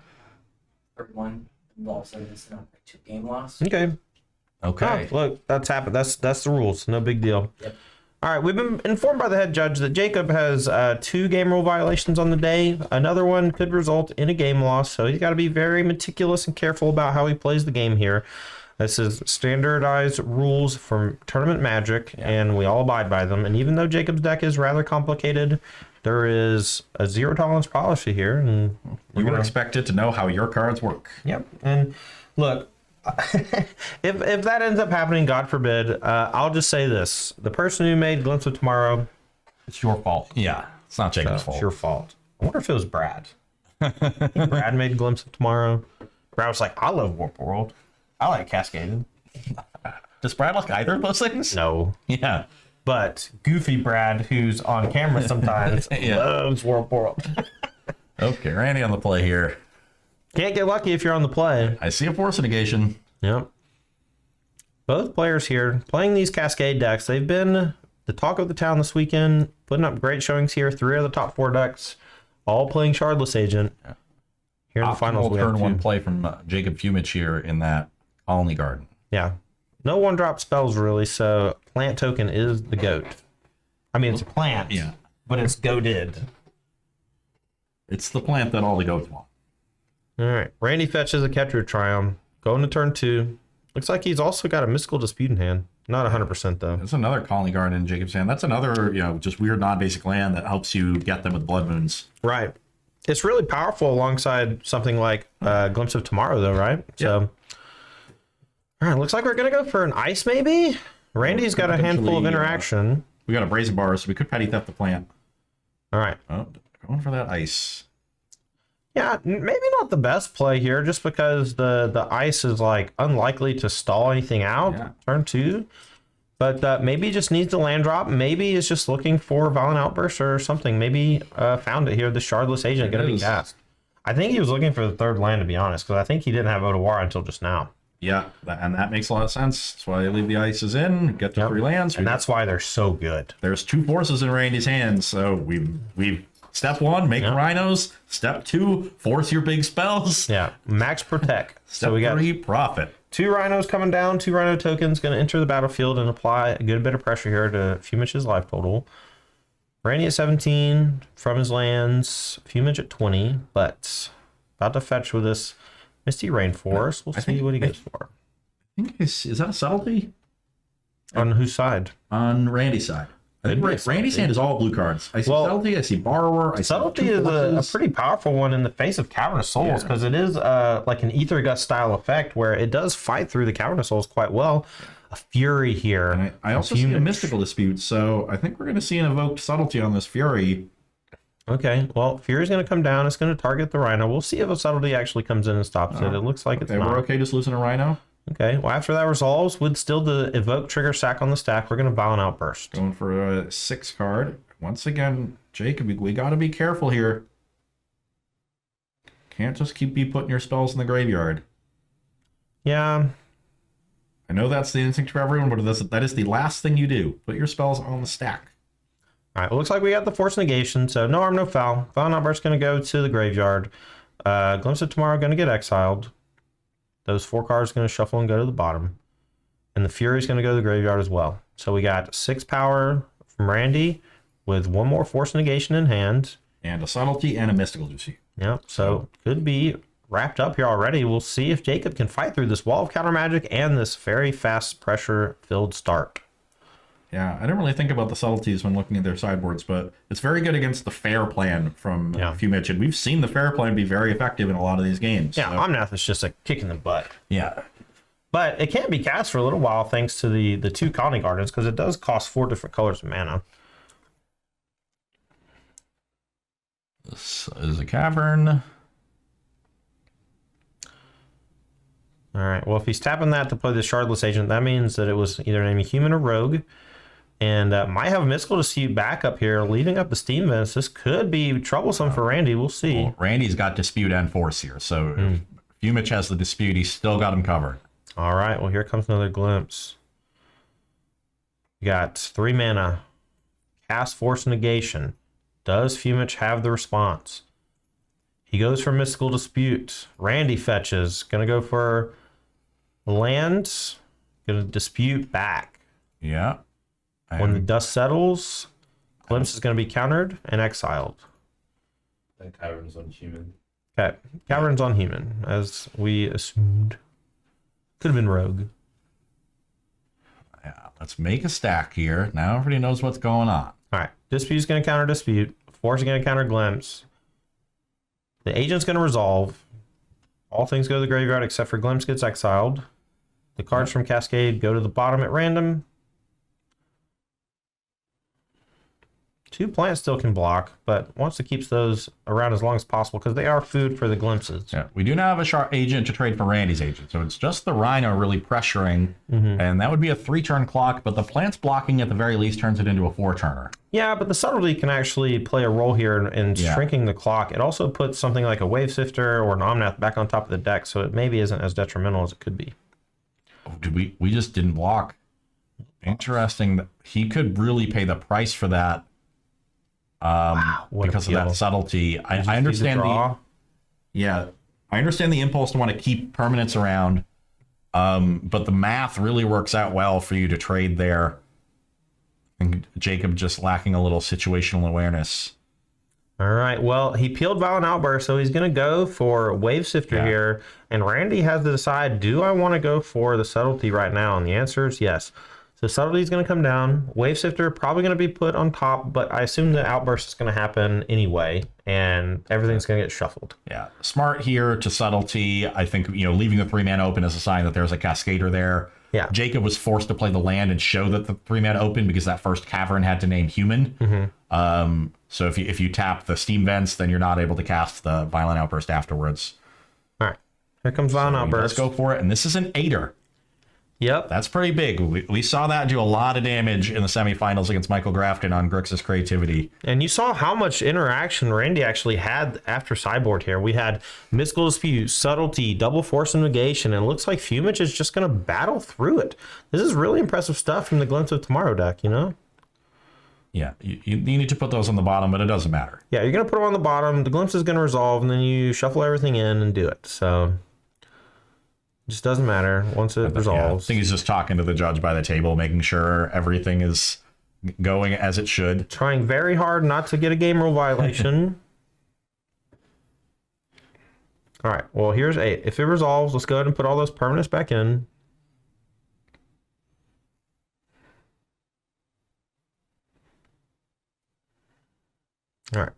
Third one involves a 2-game loss. okay. Okay. Oh, look, that's happened. That's the rules. No big deal. Yep. All right, we've been informed by the head judge that Jacob has 2 game rule violations on the day. Another one could result in a game loss, so he's got to be very meticulous and careful about how he plays the game here. This is standardized rules from Tournament Magic, and we all abide by them. And even though Jacob's deck is rather complicated, there is a 0 tolerance policy here. And You were expected to know how your cards work. yep. And look, if that ends up happening, God forbid, I'll just say this: the person who made Glimpse of Tomorrow, it's your fault. Yeah, it's not Jacob's It's fault. your fault. I wonder if it was Brad. Brad made Glimpse of Tomorrow. Brad was like, I love Warp World. I like Cascaded. Does Brad like either of those things? No. Yeah. But Goofy Brad, who's on camera sometimes, Yeah. loves Warp World. Okay, Randy on the play here. Can't get lucky if you're on the play. I see a force negation. Yep. Both players here playing these Cascade decks. They've been the talk of the town this weekend, putting up great showings here. 3 of the top 4 decks, all playing Shardless Agent. Here in the finals, we have turn 1 2. play from Jacob Fumich here in that Colony Garden. Yeah. No 1-drop spells, really, so plant token is the GOAT. I mean, it's a plant, but it's goated. It's the plant that all the goats want. All right. Randy fetches a Catcher Triumph. Going to turn 2. Looks like he's also got a Mystical Dispute in hand. Not 100%, though. There's another Colony Garden in Jacob's hand. That's another, just weird non-basic land that helps you get them with Blood Moons. Right. It's really powerful alongside something like Glimpse of Tomorrow, though, right? So, all right. Looks like we're going to go for an ice, maybe? Randy's got a handful of interaction. We got a Brazen Bar, so we could Petty Theft the plant. All right. Oh, going for that ice. Yeah, maybe not the best play here, just because the ice is like unlikely to stall anything out. Yeah. Turn 2, but maybe just needs the land drop. Maybe is just looking for Violent Outburst or something. Maybe found it here. The Shardless Agent going to be cast. I think he was looking for the 3rd land, to be honest, because I think he didn't have Otawara until just now. Yeah, and that makes a lot of sense. That's why I leave the ices in, get to 3 lands. And that's why they're so good. There's 2 forces in Randy's hands, so we've step 1, make Rhinos. Step 2, force your big spells. Yeah, max protect. Step So we got 3, profit. 2 Rhinos coming down, 2 Rhino tokens going to enter the battlefield and apply a good bit of pressure here to Fumich's life total. Randy at 17 from his lands, Fumich at 20, but about to fetch with this Misty Rainforest. We'll see what he gets for. I think is that a subtlety? On whose side? On Randy's side. I think Randy's hand is all blue cards. I see subtlety, I see borrower, I see Subtlety 2 is a forces. pretty powerful one in the face of Cavernous Souls, because it is like an Ether Gust style effect where it does fight through the Cavernous Souls quite well. A Fury here. And I also see a Mystical Dispute, so I think we're going to see an evoked subtlety on this Fury. Okay, well, Fury's going to come down. It's going to target the Rhino. We'll see if a subtlety actually comes in and stops it. It looks like it's not. We're okay just losing a Rhino. Okay, well, after that resolves, with still the evoke trigger sack on the stack, we're going to Violent Outburst. Going for a 6 card. Once again, Jacob, we got to be careful here. Can't just be putting your spells in the graveyard. Yeah. I know that's the instinct for everyone, but that is the last thing you do. Put your spells on the stack. All right, well, looks like we got the Force Negation, so no harm, no foul. Violent Outburst going to go to the graveyard. Glimpse of Tomorrow going to get exiled. Those 4 cards going to shuffle and go to the bottom. And the Fury is going to go to the graveyard as well. So we got 6 power from Randy with 1 more Force Negation in hand. And a subtlety and a Mystical Dispute. Yep, so could be wrapped up here already. We'll see if Jacob can fight through this wall of counter magic and this very fast pressure-filled start. Yeah, I didn't really think about the subtleties when looking at their sideboards, but it's very good against the fair plan from Fumich, and we've seen the fair plan be very effective in a lot of these games. Yeah, so. Omnath is just a kick in the butt. Yeah. But it can't be cast for a little while thanks to the 2 Colony Gardens, because it does cost 4 different colors of mana. This is a cavern. All right. Well, if he's tapping that to play the Shardless Agent, that means that it was either an enemy human or rogue. And might have a Mystical Dispute back up here, leaving up the Steam Vents. This could be troublesome for Randy. We'll see. Well, Randy's got Dispute and Force here. So if Fumich has the Dispute, he's still got him covered. All right. Well, here comes another Glimpse. You got 3 mana. Cast Force Negation. Does Fumich have the response? He goes for Mystical Dispute. Randy fetches. Gonna go for land. Gonna dispute back. Yeah. When the dust settles, Glimpse is going to be countered and exiled. And Cavern's on human. Okay, Cavern's on human, as we assumed. Could have been rogue. Yeah, let's make a stack here. Now everybody knows what's going on. All right, Dispute's going to counter Dispute. Force is going to counter Glimpse. The Agent's going to resolve. All things go to the graveyard except for Glimpse gets exiled. The cards from Cascade go to the bottom at random. 2 plants still can block, but wants to keep those around as long as possible because they are food for the Glimpses. Yeah, we do now have a sharp agent to trade for Randy's agent, so it's just the Rhino really pressuring, and that would be a 3-turn clock, but the plants blocking at the very least turns it into a 4-turner. Yeah, but the subtlety can actually play a role here in shrinking the clock. It also puts something like a Wave Sifter or an Omnath back on top of the deck, so it maybe isn't as detrimental as it could be. Oh, did we just didn't block. Interesting. He could really pay the price for that. Because of that subtlety. I understand I understand the impulse to want to keep permanents around, but the math really works out well for you to trade there. And Jacob just lacking a little situational awareness. All right, well, he peeled Violent Outburst, so he's going to go for Wave Sifter here, and Randy has to decide, do I want to go for the subtlety right now? And the answer is yes. So subtlety is going to come down. Wave Sifter probably going to be put on top, but I assume the outburst is going to happen anyway, and everything's going to get shuffled. Yeah, smart here to subtlety. I think leaving the 3-mana open is a sign that there's a Cascader there. Yeah, Jacob was forced to play the land and show that the 3-mana open because that first Cavern had to name human. So if you tap the Steam Vents, then you're not able to cast the Violent Outburst afterwards. All right, here comes Violent Outburst. Let's go for it, and this is an 8er. Yep. That's pretty big. We saw that do a lot of damage in the semifinals against Michael Grafton on Grixis Creativity. And you saw how much interaction Randy actually had after sideboard here. We had Mystical Dispute, Subtlety, Double Force and Negation, and it looks like Fumich is just going to battle through it. This is really impressive stuff from the Glimpse of Tomorrow deck, Yeah, you need to put those on the bottom, but it doesn't matter. Yeah, you're going to put them on the bottom. The Glimpse is going to resolve, and then you shuffle everything in and do it. So it just doesn't matter once it resolves. I think he's just talking to the judge by the table, making sure everything is going as it should. Trying very hard not to get a game rule violation. All right, well, here's 8. If it resolves, let's go ahead and put all those permanents back in. All right,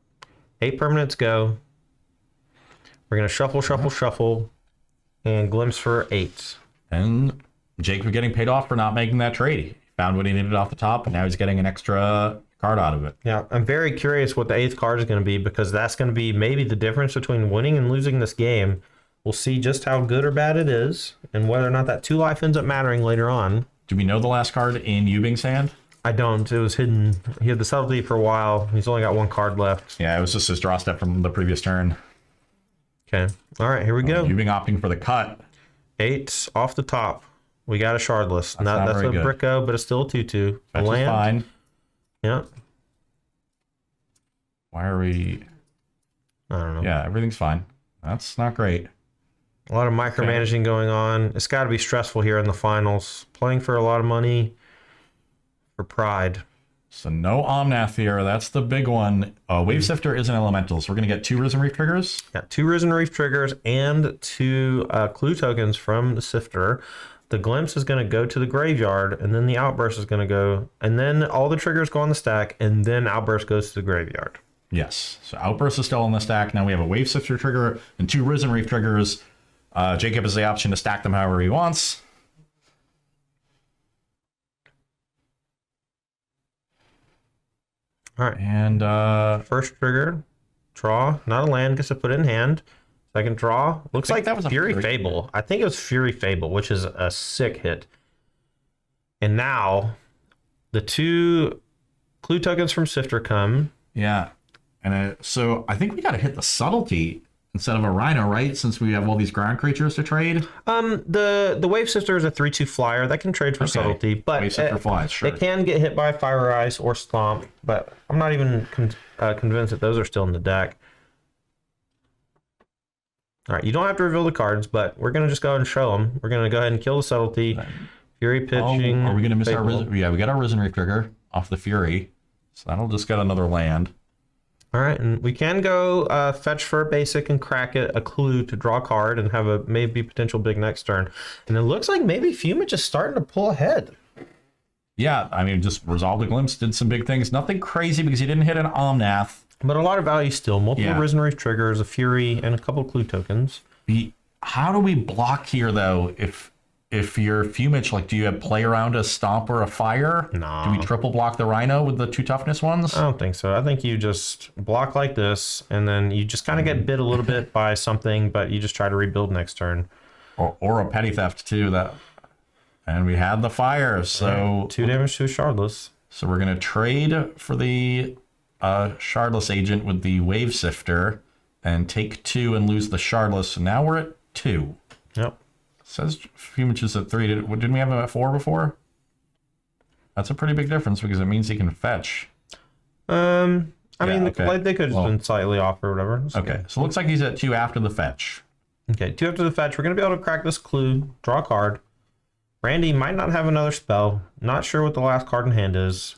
8 permanents go. We're going to shuffle, shuffle, shuffle, and Glimpse for 8. And Jacob getting paid off for not making that trade. He found what he needed off the top, and now he's getting an extra card out of it. Yeah, I'm very curious what the 8th card is going to be, because that's going to be maybe the difference between winning and losing this game. We'll see just how good or bad it is, and whether or not that 2 life ends up mattering later on. Do we know the last card in Yubing's hand? I don't. It was hidden. He had the subtlety for a while. He's only got 1 card left. Yeah, it was just his draw step from the previous turn. Okay. All right, here we go. Yubing opting for the cut. 8 off the top. We got a Shardless. That's a good. Bricko, but it's still a 2/2. That's Land. fine. Yeah. Why are we... I don't know. Yeah, everything's fine. That's not great. A lot of micromanaging going on. It's got to be stressful here in the finals. Playing for a lot of money for pride. So no Omnath here. That's the big one. Wave Sifter is an elemental, so we're going to get 2 Risen Reef triggers. Yeah, 2 Risen Reef triggers and 2 clue tokens from the Sifter. The Glimpse is going to go to the graveyard, and then the Outburst is going to go, and then all the triggers go on the stack, and then Outburst goes to the graveyard. Yes. So Outburst is still on the stack. Now we have a Wave Sifter trigger and 2 Risen Reef triggers. Jacob has the option to stack them however he wants. All right. And First trigger, draw, not a land, gets to put it in hand. Second draw. Looks like that was a Fury Fury. Fable. I think it was Fury Fable, which is a sick hit. And now the 2 clue tokens from Sifter come. Yeah. And so I think we got to hit the subtlety instead of a Rhino, right? Since we have all these ground creatures to trade. The Wave Sifter is a 3/2 flyer that can trade for subtlety, but Wave Sifter flies, sure. it can get hit by Fire Ice or Stomp. But I'm not even convinced that those are still in the deck. All right, you don't have to reveal the cards, but we're gonna just go ahead and show them. We're gonna go ahead and kill the subtlety. Fury pitching. Are we gonna miss our Fable. Risen? Yeah, we got our Risen Reef trigger off the Fury, so that'll just get another land. All right, and we can go fetch for a basic and crack it a clue to draw a card and have a maybe potential big next turn. And it looks like maybe Fumage is starting to pull ahead. Yeah, I mean, just Resolve the Glimpse did some big things. Nothing crazy because he didn't hit an Omnath. But a lot of value still. Multiple Risen Reef triggers, a Fury, and a couple clue tokens. How do we block here, though, if you're Fumage? Like, do you have play around a Stomp or a Fire? No. Do we triple block the Rhino with the 2 toughness ones? I don't think so. I think you just block like this, and then you just kind of get bit a little bit by something, but you just try to rebuild next turn. Or a Petty Theft, too. And we had the Fire, so... 2 damage to a Shardless. So we're going to trade for the Shardless Agent with the Wave Sifter and take 2 and lose the Shardless. So now we're at 2. Yep. Says Fumage is at 3. Didn't we have him at 4 before? That's a pretty big difference because it means he can fetch. I mean, okay. like they could have been slightly off or whatever. It's Okay, so it looks like he's at 2 after the fetch. Okay, 2 after the fetch. We're going to be able to crack this clue, draw a card. Randy might not have another spell. Not sure what the last card in hand is.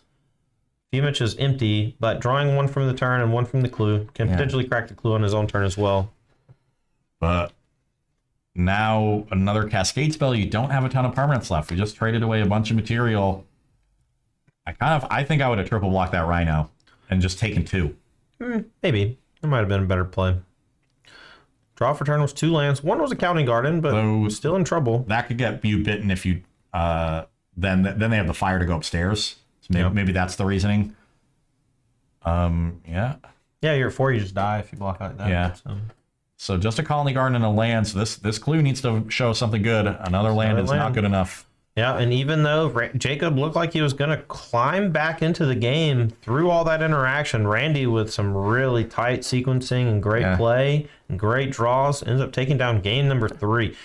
Fumage is empty, but drawing 1 from the turn and 1 from the clue can potentially crack the clue on his own turn as well. But now another Cascade spell. You don't have a ton of permanents left. We just traded away a bunch of material. I think I would have triple blocked that Rhino and just taken 2. Maybe. It might have been a better play. Draw for turn was 2 lands. 1 was a Counting Garden, but still in trouble. That could get you bitten if you then they have the Fire to go upstairs. So maybe that's the reasoning. Yeah, you're at 4, you just die if you block like that. Yeah. So just a Colony Garden and a land. So this clue needs to show something good. Another land is not good enough. Yeah, and even though Jacob looked like he was going to climb back into the game through all that interaction, Randy with some really tight sequencing and great play and great draws ends up taking down game number 3.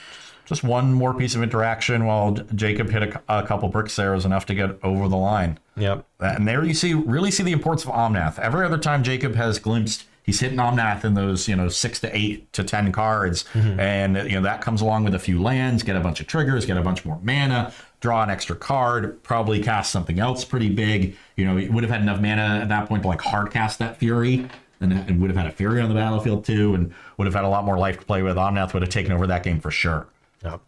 Just one more piece of interaction while Jacob hit a couple bricks there was enough to get over the line. Yep. And there you really see the importance of Omnath. Every other time Jacob has glimpsed, he's hitting Omnath in those 6 to 8 to 10 cards, and that comes along with a few lands, get a bunch of triggers, get a bunch more mana, draw an extra card, probably cast something else pretty big. He would have had enough mana at that point to hard cast that Fury, and would have had a Fury on the battlefield too, and would have had a lot more life to play with. Omnath would have taken over that game for sure. Yep.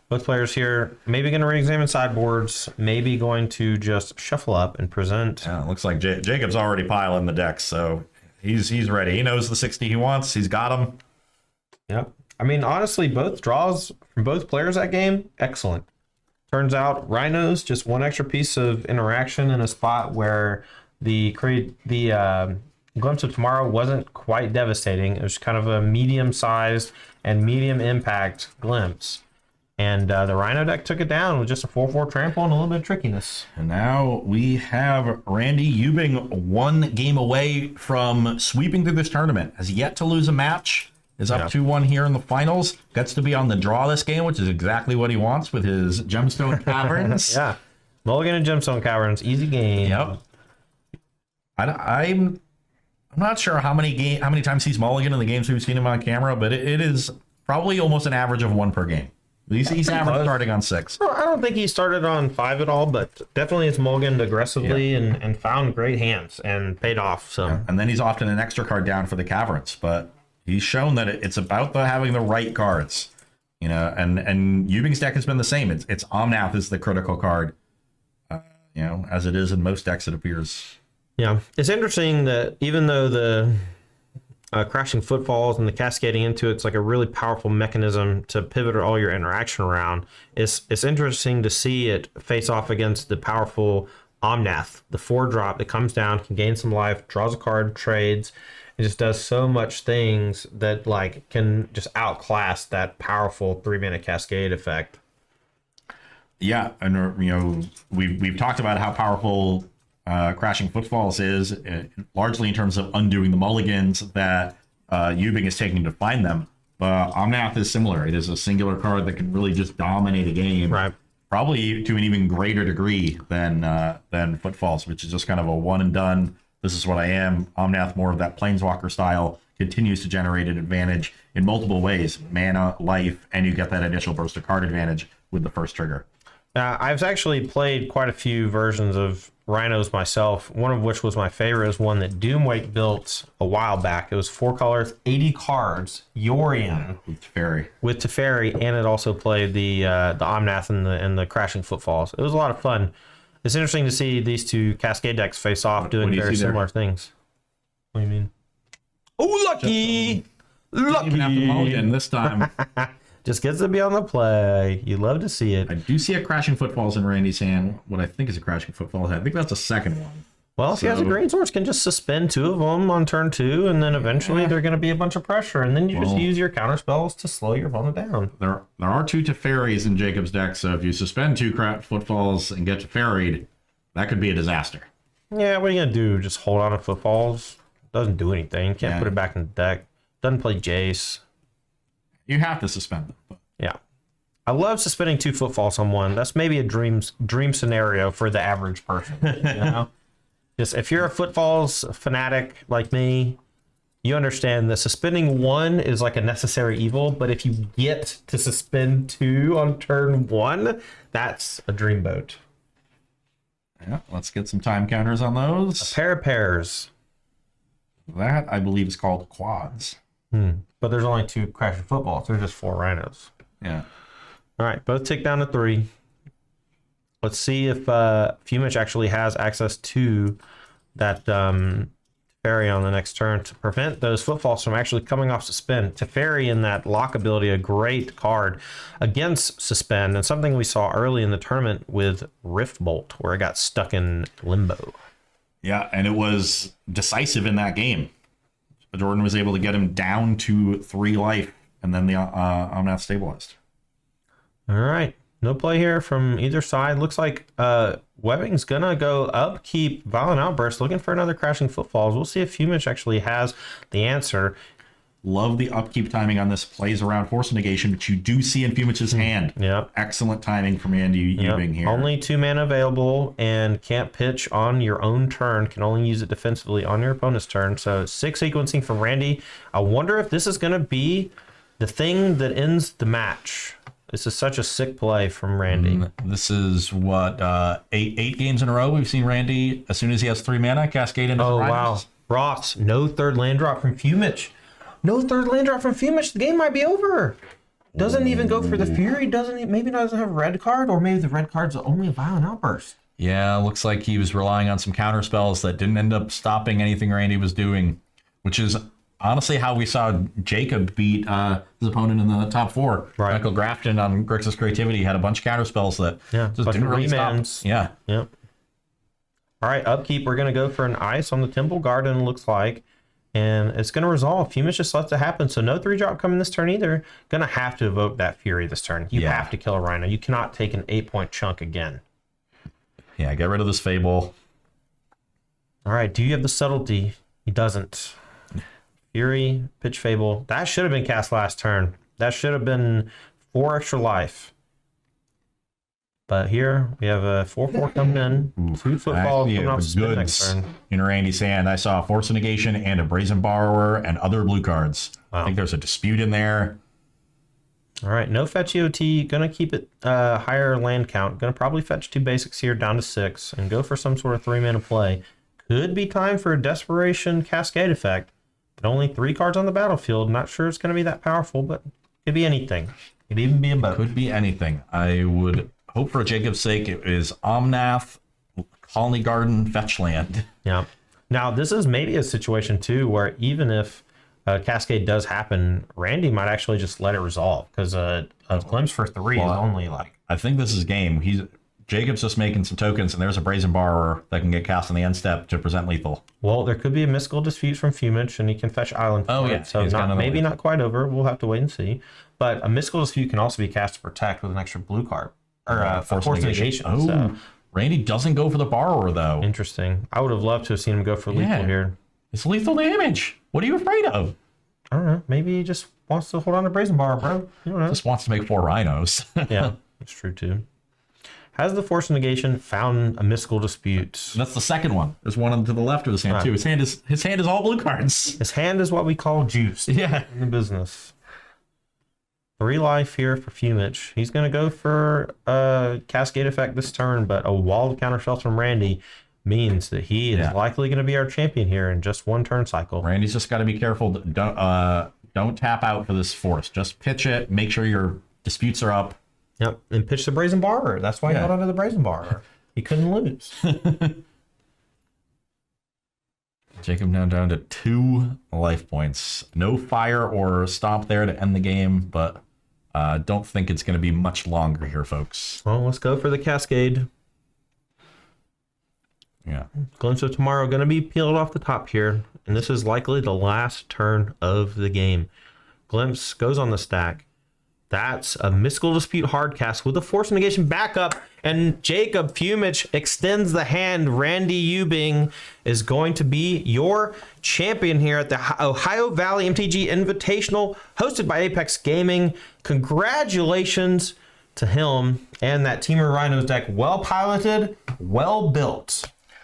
Both players here maybe going to re-examine sideboards, maybe going to just shuffle up and present. Yeah, it looks like Jacob's already piling the decks, so he's ready. He knows the 60 he wants. He's got them. Yep. I mean, honestly, both draws from both players that game, excellent. Turns out Rhinos, just one extra piece of interaction in a spot where the Glimpse of Tomorrow wasn't quite devastating. It was kind of a medium-sized and medium impact glimpse. And the Rhino deck took it down with just a 4/4 trample and a little bit of trickiness. And now we have Randy Ubing 1 game away from sweeping through this tournament. Has yet to lose a match. Is up 2-1 here in the finals. Gets to be on the draw this game, which is exactly what he wants with his Gemstone Caverns. Yeah. Mulligan and Gemstone Caverns, easy game. Yep. I'm not sure how many times he's mulligan in the games we've seen him on camera, but it is probably almost an average of 1 per game. He's average starting on 6. I don't think he started on 5 at all, but definitely it's mulliganed aggressively and found great hands and paid off. So And then he's often an extra card down for the Caverns, but he's shown that it's about having the right cards. And Ubing's deck has been the same. It's Omnath is the critical card, as it is in most decks, it appears. Yeah, it's interesting that even though the crashing footfalls and the cascading into it's like a really powerful mechanism to pivot all your interaction around, it's interesting to see it face off against the powerful Omnath, the 4-drop that comes down, can gain some life, draws a card, trades, It just does so much things that like can just outclass that powerful 3-mana cascade effect. Yeah, and we've talked about how powerful Crashing Footfalls is, largely in terms of undoing the mulligans that Yubing is taking to find them. But Omnath is similar. It is a singular card that can really just dominate a game, Right. probably to an even greater degree than Footfalls, which is just kind of a one and done. This is what I am. Omnath, more of that Planeswalker style, continues to generate an advantage in multiple ways: mana, life, and you get that initial burst of card advantage with the first trigger. I've actually played quite a few versions of Rhinos myself, one of which was my favorite, is one that Doomwake built a while back. It was 4 colors, 80 cards, Yorion With Teferi. with Teferi, and it also played the Omnath and the Crashing Footfalls. It was a lot of fun. It's interesting to see these two Cascade decks face off doing do you very see there? similar things. What do you mean? Oh, lucky! Lucky! Even after mulligan this time. Just gets to be on the play. You love to see it. I do see a Crashing Footfalls in Randy's hand. What I think is a Crashing Footfalls. I think that's the second one. Well, if he has a Green Source, can just suspend 2 of them on turn 2, and then eventually they're going to be a bunch of pressure, and then you just use your counter spells to slow your opponent down. There are 2 Teferis in Jacob's deck, so if you suspend 2 Footfalls and get Teferi'd, that could be a disaster. Yeah, what are you going to do? Just hold on to Footfalls? Doesn't do anything. Can't put it back in the deck. Doesn't play Jace. You have to suspend them. But Yeah. I love suspending 2 Footfalls on one. That's maybe a dream scenario for the average person. You know? Just if you're a Footfalls fanatic like me, you understand that suspending 1 is like a necessary evil, but if you get to suspend 2 on turn 1, that's a dreamboat. yeah, let's get some time counters on those. Pair of pairs. That, I believe, is called quads. But there's only 2 Crashing Footballs. There's just 4 Rhinos. Yeah. All right, both tick down to 3. Let's see if Fumich actually has access to that Teferi on the next turn to prevent those Footfalls from actually coming off suspend. Teferi in that lock ability, a great card against suspend, and something we saw early in the tournament with Rift Bolt, where it got stuck in limbo. Yeah, and it was decisive in that game. Jordan was able to get him down to 3 life, and then the Omnath stabilized. All right. No play here from either side. Looks like Webbing's going to go upkeep Violent Outburst, looking for another Crashing Footfalls. We'll see if Fumich actually has the answer. Love the upkeep timing on this. Plays around Force Negation, which you do see in Fumich's hand. Yep. Excellent timing from Andy Yubing here. Only 2 mana available and can't pitch on your own turn. Can only use it defensively on your opponent's turn. So 6 sequencing from Randy. I wonder if this is going to be the thing that ends the match. This is such a sick play from Randy. This is what, 8 games in a row we've seen Randy, as soon as he has 3 mana, cascade into Oh, the wow. Rhinos. Ross, no 3rd land drop from Fumich. No 3rd land drop from Fumich. The game might be over. Doesn't even go for the Fury. Maybe doesn't have a red card, or maybe the red card's only a Violent Outburst. Yeah, looks like he was relying on some counter spells that didn't end up stopping anything Randy was doing, which is honestly how we saw Jacob beat his opponent in the top 4. Right. Michael Grafton on Grixis Creativity had a bunch of counter spells that just bunch didn't of really stop. remands. Yeah. Yep. All right, upkeep. We're going to go for an ice on the Temple Garden, looks like. And it's going to resolve. Fumich just lets it happen. So no 3-drop coming this turn either. Going to have to evoke that Fury this turn. You have to kill a Rhino. You cannot take an 8-point chunk again. Yeah, get rid of this Fable. All right, do you have the subtlety? He doesn't. Fury, pitch Fable. That should have been cast last turn. That should have been 4 extra life. But here we have a 4/4 coming in. 2 Footfalls coming off suspend next turn. In Randy's hand, I saw a Force Negation and a Brazen Borrower and other blue cards. Wow. I think there's a dispute in there. All right, no fetch EOT. Gonna keep it higher land count. Gonna probably fetch 2 basics here down to 6 and go for some sort of 3-mana play. Could be time for a Desperation Cascade effect, but only 3 cards on the battlefield. Not sure it's gonna be that powerful, but could be anything. Could even be a boat. Could be anything. I would hope for Jacob's sake it is Omnath, Colony Garden, fetch land. Yeah. Now this is maybe a situation too where even if Cascade does happen, Randy might actually just let it resolve because a glimpse for 3 is only like. I think this is game. Jacob's just making some tokens, and there's a Brazen Borrower that can get cast on the end step to present lethal. Well, there could be a mystical dispute from Fumich, and he can fetch Island. Oh, for yeah. it. So He's got another maybe one. not quite over. We'll have to wait and see. But a mystical dispute can also be cast to protect with an extra blue card or a force negation. Oh, So Randy doesn't go for the Borrower, though. interesting. I would have loved to have seen him go for lethal here. It's lethal damage. What are you afraid of? I don't know. Maybe he just wants to hold on to Brazen Bar, bro. You don't know. Just wants to make 4 Rhinos. Yeah, that's true too. Has the force negation found a mystical dispute? That's the second one. There's one to the left of his hand, too. His hand is all blue cards. His hand is what we call juice Yeah. in the business. 3 life here for Fumich. He's going to go for a cascade effect this turn, but a wall of counter spells from Randy means that he is likely going to be our champion here in just 1 turn cycle. Randy's just got to be careful. Don't tap out for this force. Just pitch it. Make sure your disputes are up. Yep, and pitch the Brazen Borrower. That's why he held onto the Brazen Borrower. He couldn't lose. Jacob now down to 2 life points. No fire or stomp there to end the game, but don't think it's going to be much longer here, folks. Well, let's go for the cascade. Yeah. Glimpse of Tomorrow going to be peeled off the top here, and this is likely the last turn of the game. Glimpse goes on the stack. That's a mystical dispute hardcast with a force negation backup, and Jacob Fumich extends the hand. Randy Ubing is going to be your champion here at the Ohio Valley MTG Invitational, hosted by Apex Gaming. Congratulations to him and that Temur Rhinos deck. Well piloted, well built.